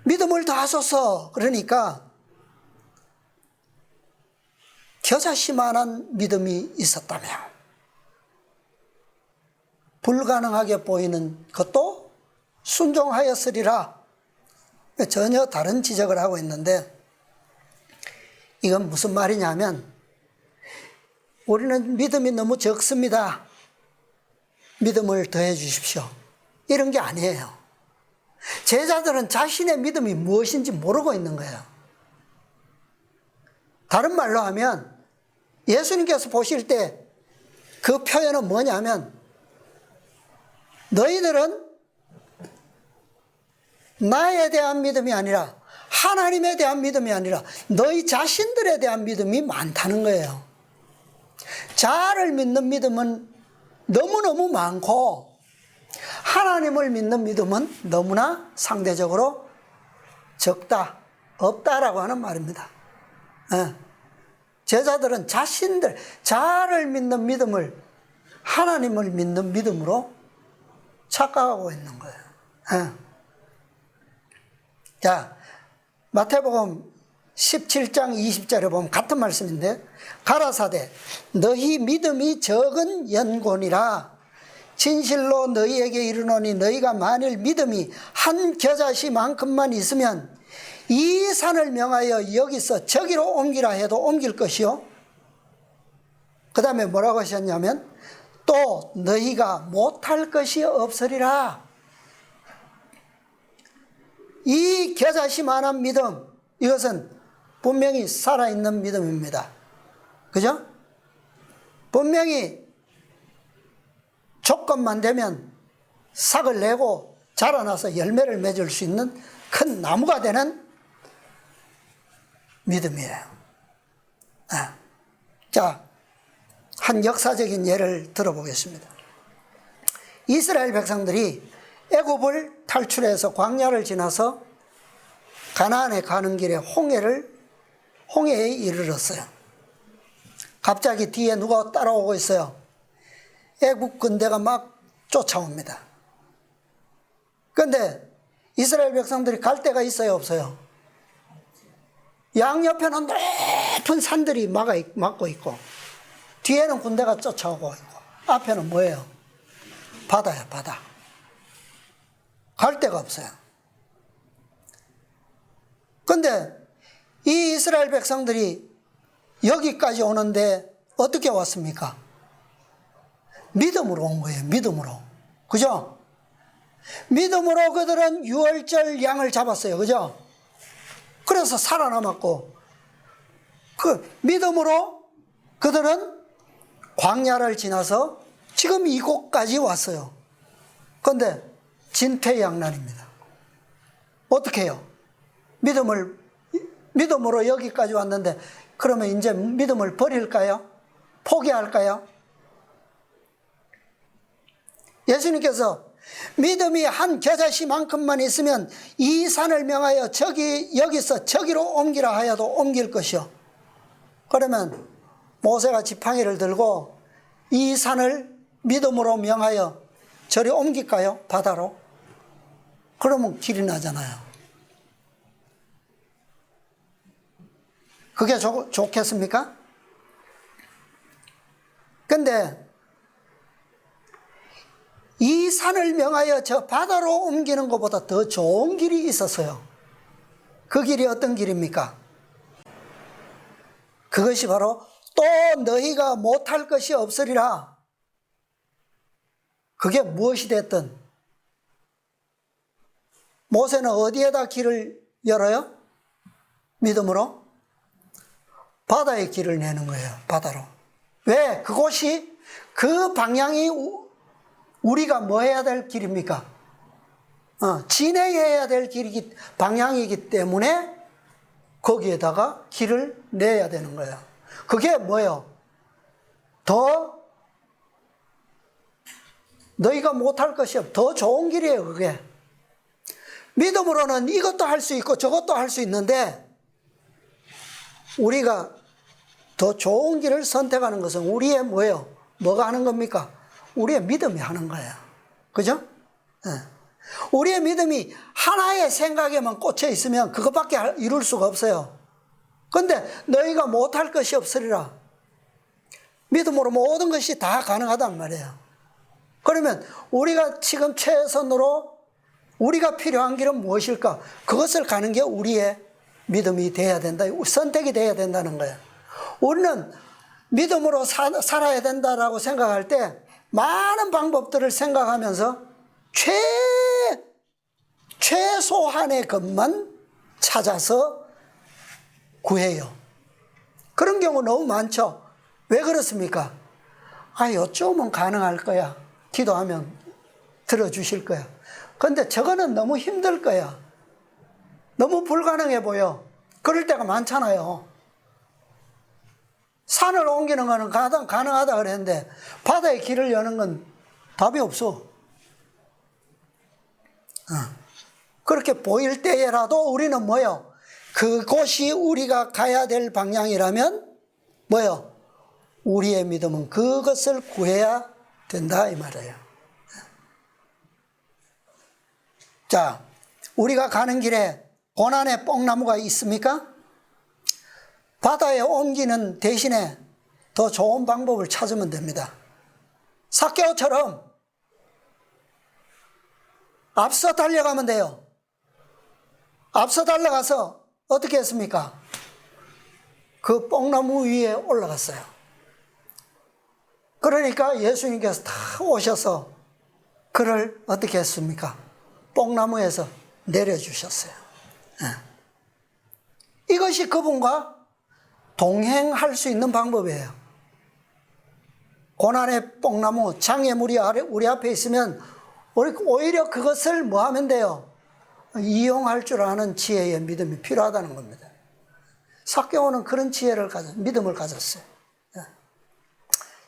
믿음을 더하소서. 그러니까 겨자씨만한 믿음이 있었다며 불가능하게 보이는 것도 순종하였으리라. 전혀 다른 지적을 하고 있는데, 이건 무슨 말이냐면, 우리는 믿음이 너무 적습니다, 믿음을 더해 주십시오, 이런 게 아니에요. 제자들은 자신의 믿음이 무엇인지 모르고 있는 거예요. 다른 말로 하면 예수님께서 보실 때 그 표현은 뭐냐면, 너희들은 나에 대한 믿음이 아니라, 하나님에 대한 믿음이 아니라 너희 자신들에 대한 믿음이 많다는 거예요. 자아를 믿는 믿음은 너무너무 많고, 하나님을 믿는 믿음은 너무나 상대적으로 적다, 없다라고 하는 말입니다. 제자들은 자신들, 자아를 믿는 믿음을 하나님을 믿는 믿음으로 착각하고 있는 거예요. 자, 마태복음 17장 20절에 보면 같은 말씀인데, 가라사대 너희 믿음이 적은 연곤이라 진실로 너희에게 이르노니 너희가 만일 믿음이 한 겨자씨만큼만 있으면 이 산을 명하여 여기서 저기로 옮기라 해도 옮길 것이요. 그 다음에 뭐라고 하셨냐면, 또 너희가 못할 것이 없으리라. 이 겨자씨만한 믿음, 이것은 분명히 살아있는 믿음입니다. 그죠? 분명히 조건만 되면 삭을 내고 자라나서 열매를 맺을 수 있는 큰 나무가 되는 믿음이에요. 자, 한 역사적인 예를 들어보겠습니다. 이스라엘 백성들이 애굽을 탈출해서 광야를 지나서 가나안에 가는 길에 홍해에 이르렀어요. 갑자기 뒤에 누가 따라오고 있어요. 애굽 군대가 막 쫓아옵니다. 그런데 이스라엘 백성들이 갈 데가 있어요, 없어요? 양옆에는 높은 산들이 막고 있고, 뒤에는 군대가 쫓아오고 있고, 앞에는 뭐예요? 바다야, 바다. 갈 데가 없어요. 그런데 이 이스라엘 백성들이 여기까지 오는데 어떻게 왔습니까? 믿음으로 온 거예요. 믿음으로. 그죠? 믿음으로 그들은 유월절 양을 잡았어요. 그죠? 그래서 살아남았고, 그 믿음으로 그들은 광야를 지나서 지금 이곳까지 왔어요. 그런데 진퇴양난입니다. 어떻게 해요? 믿음으로 여기까지 왔는데, 그러면 이제 믿음을 버릴까요? 포기할까요? 예수님께서 믿음이 한 겨자씨만큼만 있으면 이 산을 명하여 여기서 저기로 옮기라 하여도 옮길 것이요. 그러면 모세가 지팡이를 들고 이 산을 믿음으로 명하여 저리 옮길까요? 바다로? 그러면 길이 나잖아요. 그게 좋겠습니까? 근데 이 산을 명하여 저 바다로 옮기는 것보다 더 좋은 길이 있었어요. 그 길이 어떤 길입니까? 그것이 바로 또 너희가 못할 것이 없으리라. 그게 무엇이 됐든 모세는 어디에다 길을 열어요? 믿음으로 바다에 길을 내는 거예요. 바다로. 왜? 그곳이, 그 방향이 우리가 뭐 해야 될 길입니까? 진행해야 될 방향이기 때문에 거기에다가 길을 내야 되는 거예요. 그게 뭐예요? 더 너희가 못할 것이 없어. 더 좋은 길이에요, 그게. 믿음으로는 이것도 할 수 있고 저것도 할 수 있는데, 우리가 더 좋은 길을 선택하는 것은 우리의 뭐예요? 뭐가 하는 겁니까? 우리의 믿음이 하는 거예요. 그죠? 우리의 믿음이 하나의 생각에만 꽂혀 있으면 그것밖에 이룰 수가 없어요. 근데 너희가 못할 것이 없으리라. 믿음으로 모든 것이 다 가능하단 말이에요. 그러면 우리가 지금 최선으로 우리가 필요한 길은 무엇일까? 그것을 가는 게 우리의 믿음이 돼야 된다. 선택이 돼야 된다는 거예요. 우리는 믿음으로 살아야 된다라고 생각할 때 많은 방법들을 생각하면서 최소한의 것만 찾아서 구해요. 그런 경우 너무 많죠. 왜 그렇습니까? 요쯤은 가능할 거야. 기도하면 들어주실 거야. 근데 저거는 너무 힘들 거야. 너무 불가능해 보여. 그럴 때가 많잖아요. 산을 옮기는 거는 가능하다 그랬는데 바다에 길을 여는 건 답이 없어. 그렇게 보일 때에라도 우리는 뭐요? 그곳이 우리가 가야 될 방향이라면 뭐요? 우리의 믿음은 그것을 구해야 된다 이 말이에요. 자, 우리가 가는 길에 고난의 뽕나무가 있습니까? 바다에 옮기는 대신에 더 좋은 방법을 찾으면 됩니다. 삭개오처럼 앞서 달려가면 돼요. 앞서 달려가서 어떻게 했습니까? 그 뽕나무 위에 올라갔어요. 그러니까 예수님께서 다 오셔서 그를 어떻게 했습니까? 뽕나무에서 내려주셨어요. 이것이 그분과 동행할 수 있는 방법이에요. 고난의 뽕나무, 장애물이 우리 앞에 있으면 우리 오히려 그것을 뭐 하면 돼요? 이용할 줄 아는 지혜의 믿음이 필요하다는 겁니다. 삭개오는 그런 지혜를 믿음을 가졌어요.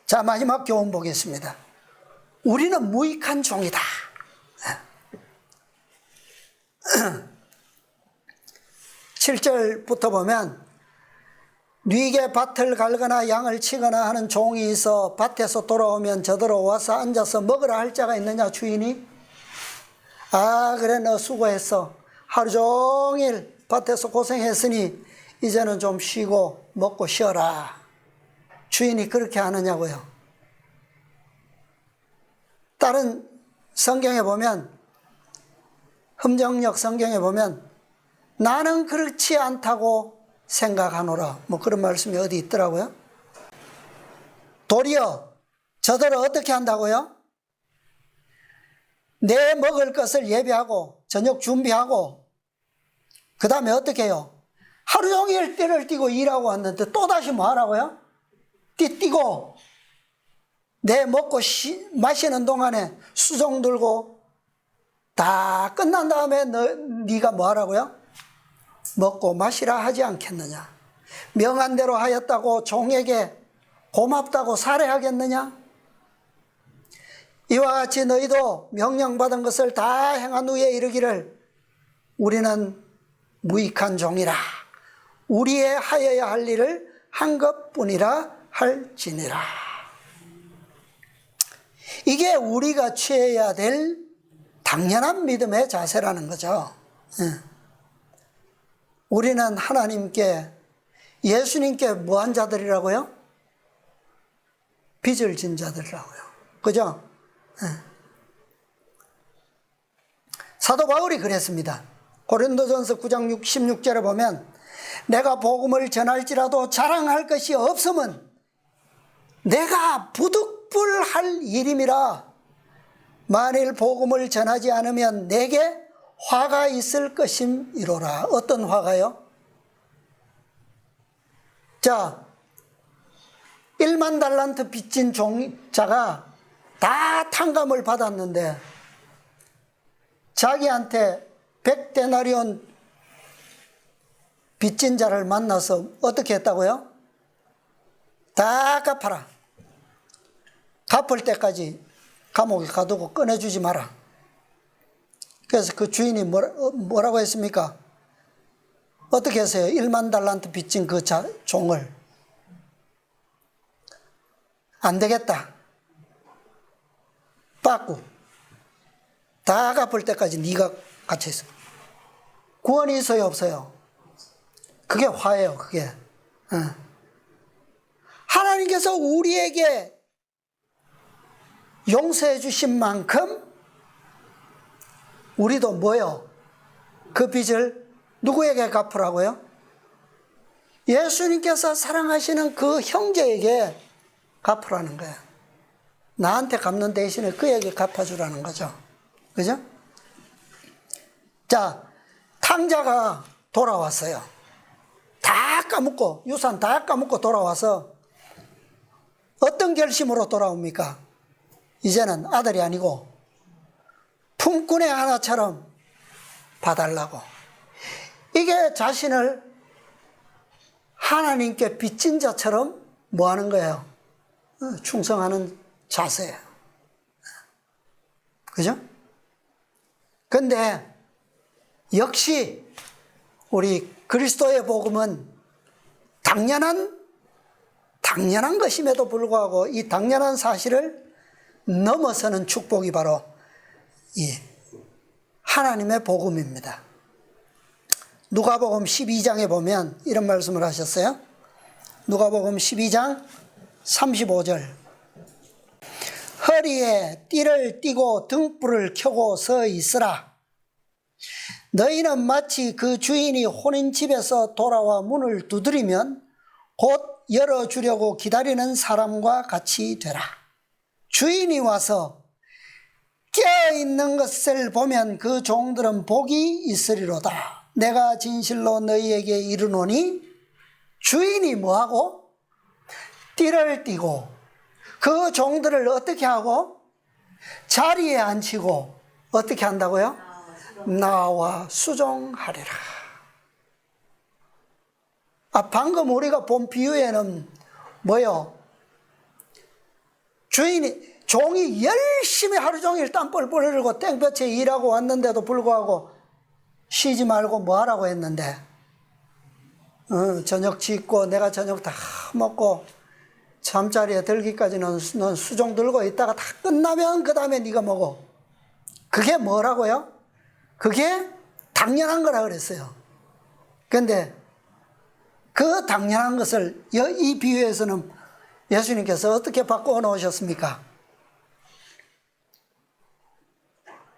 자, 마지막 교훈 보겠습니다. 우리는 무익한 종이다. 7절부터 보면 뉘게 밭을 갈거나 양을 치거나 하는 종이 있어 밭에서 돌아오면 저더러 와서 앉아서 먹으라 할 자가 있느냐 주인이? 그래 너 수고했어. 하루 종일 밭에서 고생했으니 이제는 좀 쉬고 먹고 쉬어라. 주인이 그렇게 하느냐고요. 다른 성경에 보면 흠정역 성경에 보면 나는 그렇지 않다고 생각하노라. 뭐 그런 말씀이 어디 있더라고요. 도리어 저더러 어떻게 한다고요? 내 먹을 것을 예비하고 저녁 준비하고 그 다음에 어떻게 해요? 하루 종일 띠를 띠고 일하고 왔는데 또다시 뭐 하라고요? 띠 띠고 내 먹고 마시는 동안에 수종 들고 다 끝난 다음에 네가 뭐 하라고요? 먹고 마시라 하지 않겠느냐? 명한 대로 하였다고 종에게 고맙다고 살해하겠느냐? 이와 같이 너희도 명령받은 것을 다 행한 후에 이르기를 우리는 무익한 종이라 우리의 하여야 할 일을 한 것뿐이라 할지니라. 이게 우리가 취해야 될 당연한 믿음의 자세라는 거죠. 우리는 하나님께 예수님께 뭐한 자들이라고요? 빚을 진 자들이라고요. 그죠? 사도 바울이 그랬습니다. 고린도전서 9장 16절에 보면 내가 복음을 전할지라도 자랑할 것이 없으면 내가 부득불할 일임이라. 만일 복음을 전하지 않으면 내게 화가 있을 것임이로라. 어떤 화가요? 자, 1만 달란트 빚진 자가 다 탕감을 받았는데 자기한테 100데나리온 빚진 자를 만나서 어떻게 했다고요? 다 갚아라. 갚을 때까지 감옥에 가두고 꺼내주지 마라. 그래서 그 주인이 뭐라고 했습니까? 어떻게 했어요? 1만 달란트 빚진 그 종을 안 되겠다. 빠꾸 다 갚을 때까지 네가 갇혀 있어. 구원이 있어요, 없어요? 그게 화예요, 그게. 하나님께서 우리에게 용서해 주신 만큼 우리도 뭐요? 그 빚을 누구에게 갚으라고요? 예수님께서 사랑하시는 그 형제에게 갚으라는 거예요. 나한테 갚는 대신에 그에게 갚아주라는 거죠. 그죠? 자, 탕자가 돌아왔어요. 다 까먹고, 유산 다 까먹고 돌아와서 어떤 결심으로 돌아옵니까? 이제는 아들이 아니고 품꾼의 하나처럼 봐달라고. 이게 자신을 하나님께 빚진 자처럼 뭐 하는 거예요? 충성하는 자세예요. 그죠? 근데 역시 우리 그리스도의 복음은 당연한 것임에도 불구하고 이 당연한 사실을 넘어서는 축복이 바로 이 하나님의 복음입니다. 누가복음 12장에 보면 이런 말씀을 하셨어요. 누가복음 12장 35절. 허리에 띠를 띠고 등불을 켜고 서 있으라. 너희는 마치 그 주인이 혼인집에서 돌아와 문을 두드리면 곧 열어주려고 기다리는 사람과 같이 되라. 주인이 와서 깨어있는 것을 보면 그 종들은 복이 있으리로다. 내가 진실로 너희에게 이르노니 주인이 뭐하고? 띠를 띠고 그 종들을 어떻게 하고? 자리에 앉히고 어떻게 한다고요? 나와 수종하리라. 방금 우리가 본 비유에는 뭐요? 종이 열심히 하루 종일 땀 뻘뻘 흘리고 땡볕에 일하고 왔는데도 불구하고 쉬지 말고 뭐 하라고 했는데, 저녁 짓고 내가 저녁 다 먹고 잠자리에 들기까지는 넌 수종 들고 있다가 다 끝나면 그 다음에 네가 먹어. 그게 뭐라고요? 그게 당연한 거라 그랬어요. 그런데 그 당연한 것을 이 비유에서는 예수님께서 어떻게 바꾸어 놓으셨습니까?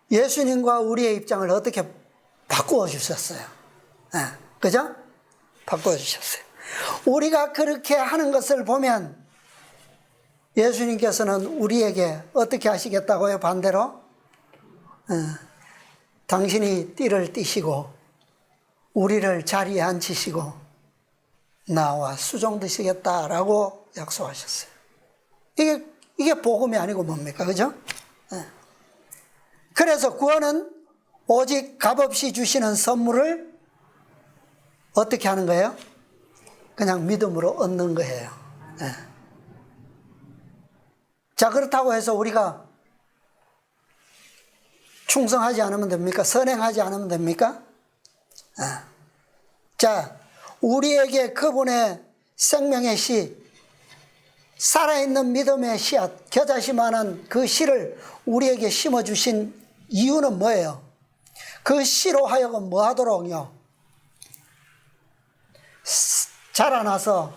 예수님과 우리의 입장을 어떻게 바꾸어 주셨어요? 그죠? 바꾸어 주셨어요. 우리가 그렇게 하는 것을 보면 예수님께서는 우리에게 어떻게 하시겠다고요? 반대로? 당신이 띠를 띠시고 우리를 자리에 앉히시고 나와 수종드시겠다라고 약속하셨어요. 이게 복음이 아니고 뭡니까? 그죠? 그래서 구원은 오직 값없이 주시는 선물을 어떻게 하는 거예요? 그냥 믿음으로 얻는 거예요. 자, 그렇다고 해서 우리가 충성하지 않으면 됩니까? 선행하지 않으면 됩니까? 자, 우리에게 그분의 생명의 씨, 살아있는 믿음의 씨앗, 겨자씨만한 그 씨를 우리에게 심어주신 이유는 뭐예요? 그 씨로 하여금 뭐 하도록요? 자라나서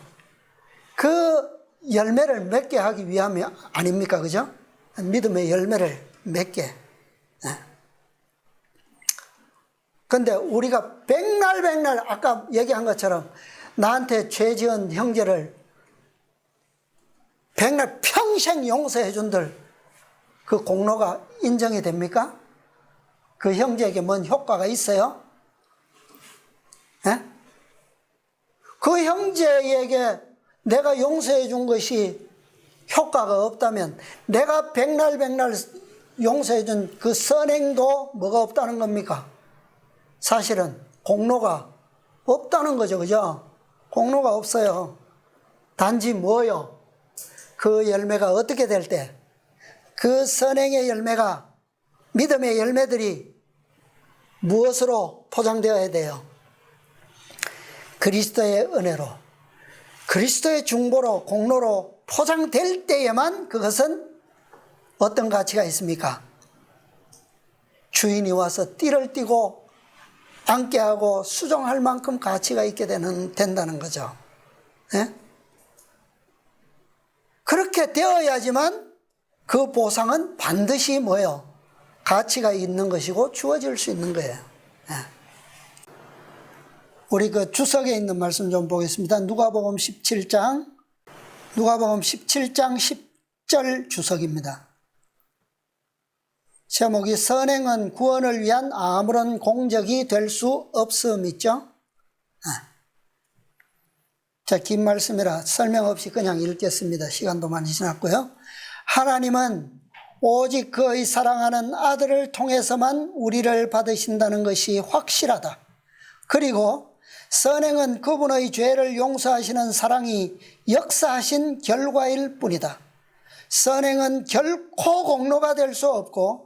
그 열매를 맺게 하기 위함이 아닙니까? 그죠? 믿음의 열매를 맺게. 근데 우리가 백날 아까 얘기한 것처럼 나한테 죄 지은 형제를 백날 평생 용서해 준들 그 공로가 인정이 됩니까? 그 형제에게 뭔 효과가 있어요? 그 형제에게 내가 용서해 준 것이 효과가 없다면 내가 백날 용서해 준 그 선행도 뭐가 없다는 겁니까? 사실은 공로가 없다는 거죠. 그죠? 공로가 없어요. 단지 뭐요? 그 열매가 어떻게 될 때? 그 선행의 열매가, 믿음의 열매들이 무엇으로 포장되어야 돼요? 그리스도의 은혜로, 그리스도의 중보로, 공로로 포장될 때에만 그것은 어떤 가치가 있습니까? 주인이 와서 띠를 띠고 앉게 하고 수종할 만큼 가치가 있게 된다는 거죠. 예? 그렇게 되어야지만 그 보상은 반드시 뭐예요? 가치가 있는 것이고 주어질 수 있는 거예요. 예. 우리 그 주석에 있는 말씀 좀 보겠습니다. 누가복음 17장 10절 주석입니다. 제목이 선행은 구원을 위한 아무런 공적이 될 수 없음 있죠? 자, 긴 말씀이라 설명 없이 그냥 읽겠습니다. 시간도 많이 지났고요. 하나님은 오직 그의 사랑하는 아들을 통해서만 우리를 받으신다는 것이 확실하다. 그리고 선행은 그분의 죄를 용서하시는 사랑이 역사하신 결과일 뿐이다. 선행은 결코 공로가 될 수 없고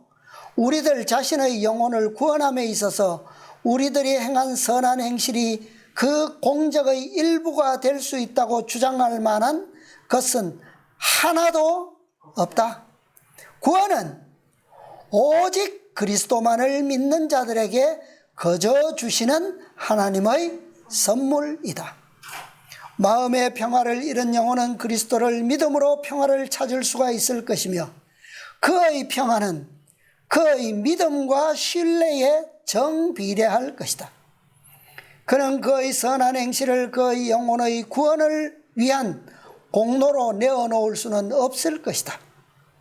우리들 자신의 영혼을 구원함에 있어서 우리들이 행한 선한 행실이 그 공적의 일부가 될 수 있다고 주장할 만한 것은 하나도 없다. 구원은 오직 그리스도만을 믿는 자들에게 거저 주시는 하나님의 선물이다. 마음의 평화를 잃은 영혼은 그리스도를 믿음으로 평화를 찾을 수가 있을 것이며 그의 평화는 그의 믿음과 신뢰에 정비례할 것이다. 그는 그의 선한 행실을 그의 영혼의 구원을 위한 공로로 내어놓을 수는 없을 것이다.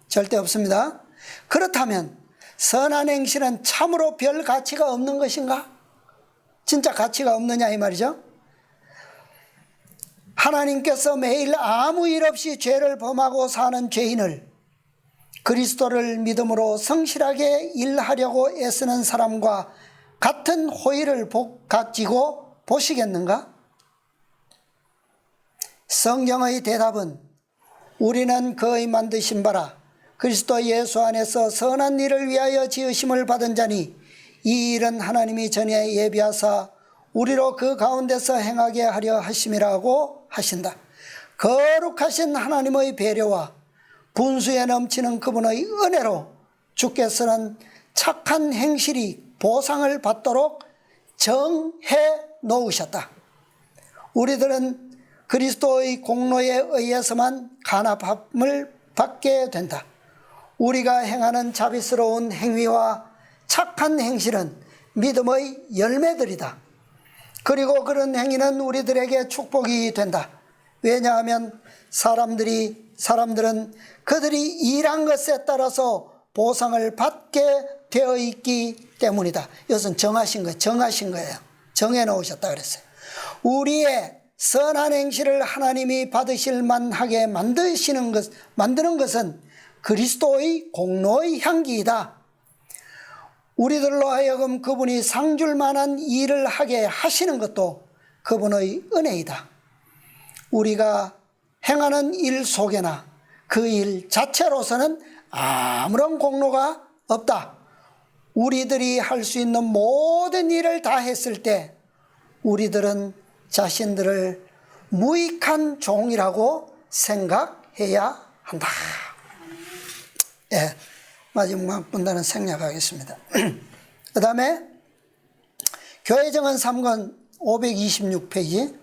절대 없습니다. 그렇다면 선한 행실은 참으로 별 가치가 없는 것인가? 진짜 가치가 없느냐 이 말이죠. 하나님께서 매일 아무 일 없이 죄를 범하고 사는 죄인을 그리스도를 믿음으로 성실하게 일하려고 애쓰는 사람과 같은 호의를 가지고 보시겠는가? 성경의 대답은 우리는 그의 만드신 바라 그리스도 예수 안에서 선한 일을 위하여 지으심을 받은 자니 이 일은 하나님이 전에 예비하사 우리로 그 가운데서 행하게 하려 하심이라고 하신다. 거룩하신 하나님의 배려와 분수에 넘치는 그분의 은혜로 주께서는 착한 행실이 보상을 받도록 정해 놓으셨다. 우리들은 그리스도의 공로에 의해서만 간합함을 받게 된다. 우리가 행하는 자비스러운 행위와 착한 행실은 믿음의 열매들이다. 그리고 그런 행위는 우리들에게 축복이 된다. 왜냐하면 사람들은 그들이 일한 것에 따라서 보상을 받게 되어 있기 때문이다. 이것은 정하신 거예요. 정해 놓으셨다 그랬어요. 우리의 선한 행실을 하나님이 받으실 만하게 만드는 것은 그리스도의 공로의 향기이다. 우리들로 하여금 그분이 상 줄 만한 일을 하게 하시는 것도 그분의 은혜이다. 우리가 행하는 일 속에나 그 일 자체로서는 아무런 공로가 없다. 우리들이 할 수 있는 모든 일을 다 했을 때 우리들은 자신들을 무익한 종이라고 생각해야 한다. 예, 마지막 분단은 생략하겠습니다. 그 다음에 교회정언 3권 526페이지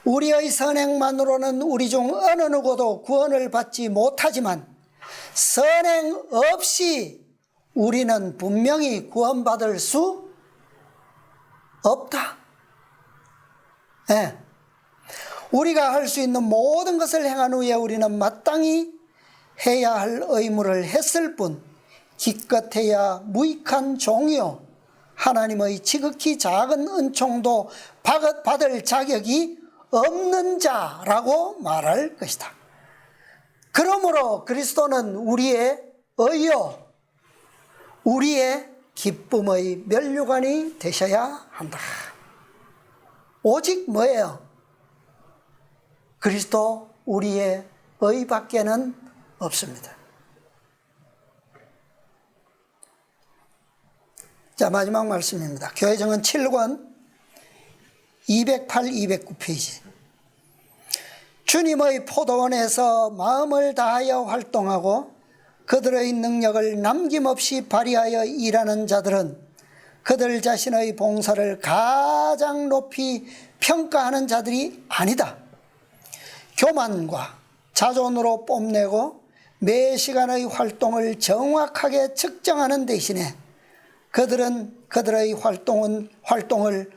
우리의 선행만으로는 우리 중 어느 누구도 구원을 받지 못하지만 선행 없이 우리는 분명히 구원받을 수 없다. 예. 우리가 할 수 있는 모든 것을 행한 후에 우리는 마땅히 해야 할 의무를 했을 뿐 기껏해야 무익한 종이요 하나님의 지극히 작은 은총도 받을 자격이 없는 자라고 말할 것이다. 그러므로 그리스도는 우리의 의요 우리의 기쁨의 면류관이 되셔야 한다. 오직 뭐예요? 그리스도 우리의 의밖에는 없습니다. 자, 마지막 말씀입니다. 교회정언 7권 208, 209페이지. 주님의 포도원에서 마음을 다하여 활동하고 그들의 능력을 남김없이 발휘하여 일하는 자들은 그들 자신의 봉사를 가장 높이 평가하는 자들이 아니다. 교만과 자존으로 뽐내고 매 시간의 활동을 정확하게 측정하는 대신에 그들은 그들의 활동을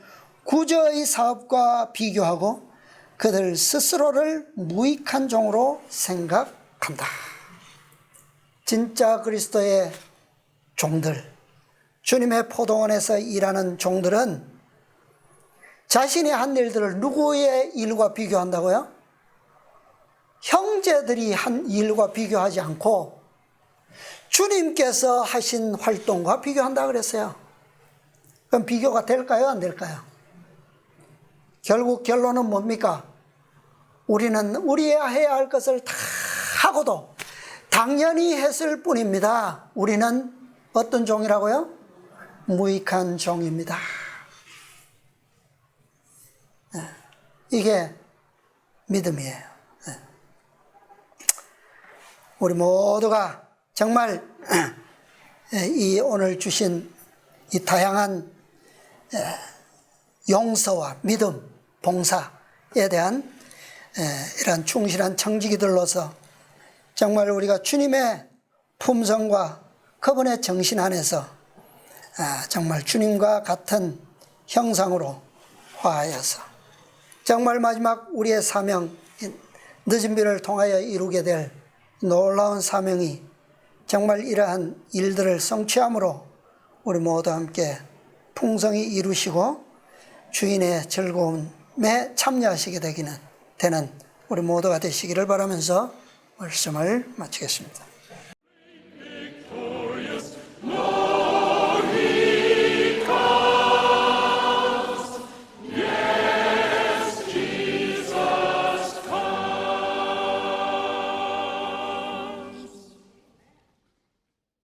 구저의 사업과 비교하고 그들 스스로를 무익한 종으로 생각한다. 진짜 그리스도의 종들, 주님의 포도원에서 일하는 종들은 자신이 한 일들을 누구의 일과 비교한다고요? 형제들이 한 일과 비교하지 않고 주님께서 하신 활동과 비교한다 그랬어요. 그럼 비교가 될까요? 안 될까요? 결국 결론은 뭡니까? 우리는 우리야 해야 할 것을 다 하고도 당연히 했을 뿐입니다. 우리는 어떤 종이라고요? 무익한 종입니다. 이게 믿음이에요. 우리 모두가 정말 이 오늘 주신 이 다양한 용서와 믿음, 봉사에 대한 이런 충실한 청지기들로서 정말 우리가 주님의 품성과 그분의 정신 안에서 정말 주님과 같은 형상으로 화하여서 정말 마지막 우리의 사명, 늦은 비를 통하여 이루게 될 놀라운 사명이 정말 이러한 일들을 성취함으로 우리 모두 함께 풍성히 이루시고 주인의 즐거움에 참여하시게 되는 우리 모두가 되시기를 바라면서 말씀을 마치겠습니다.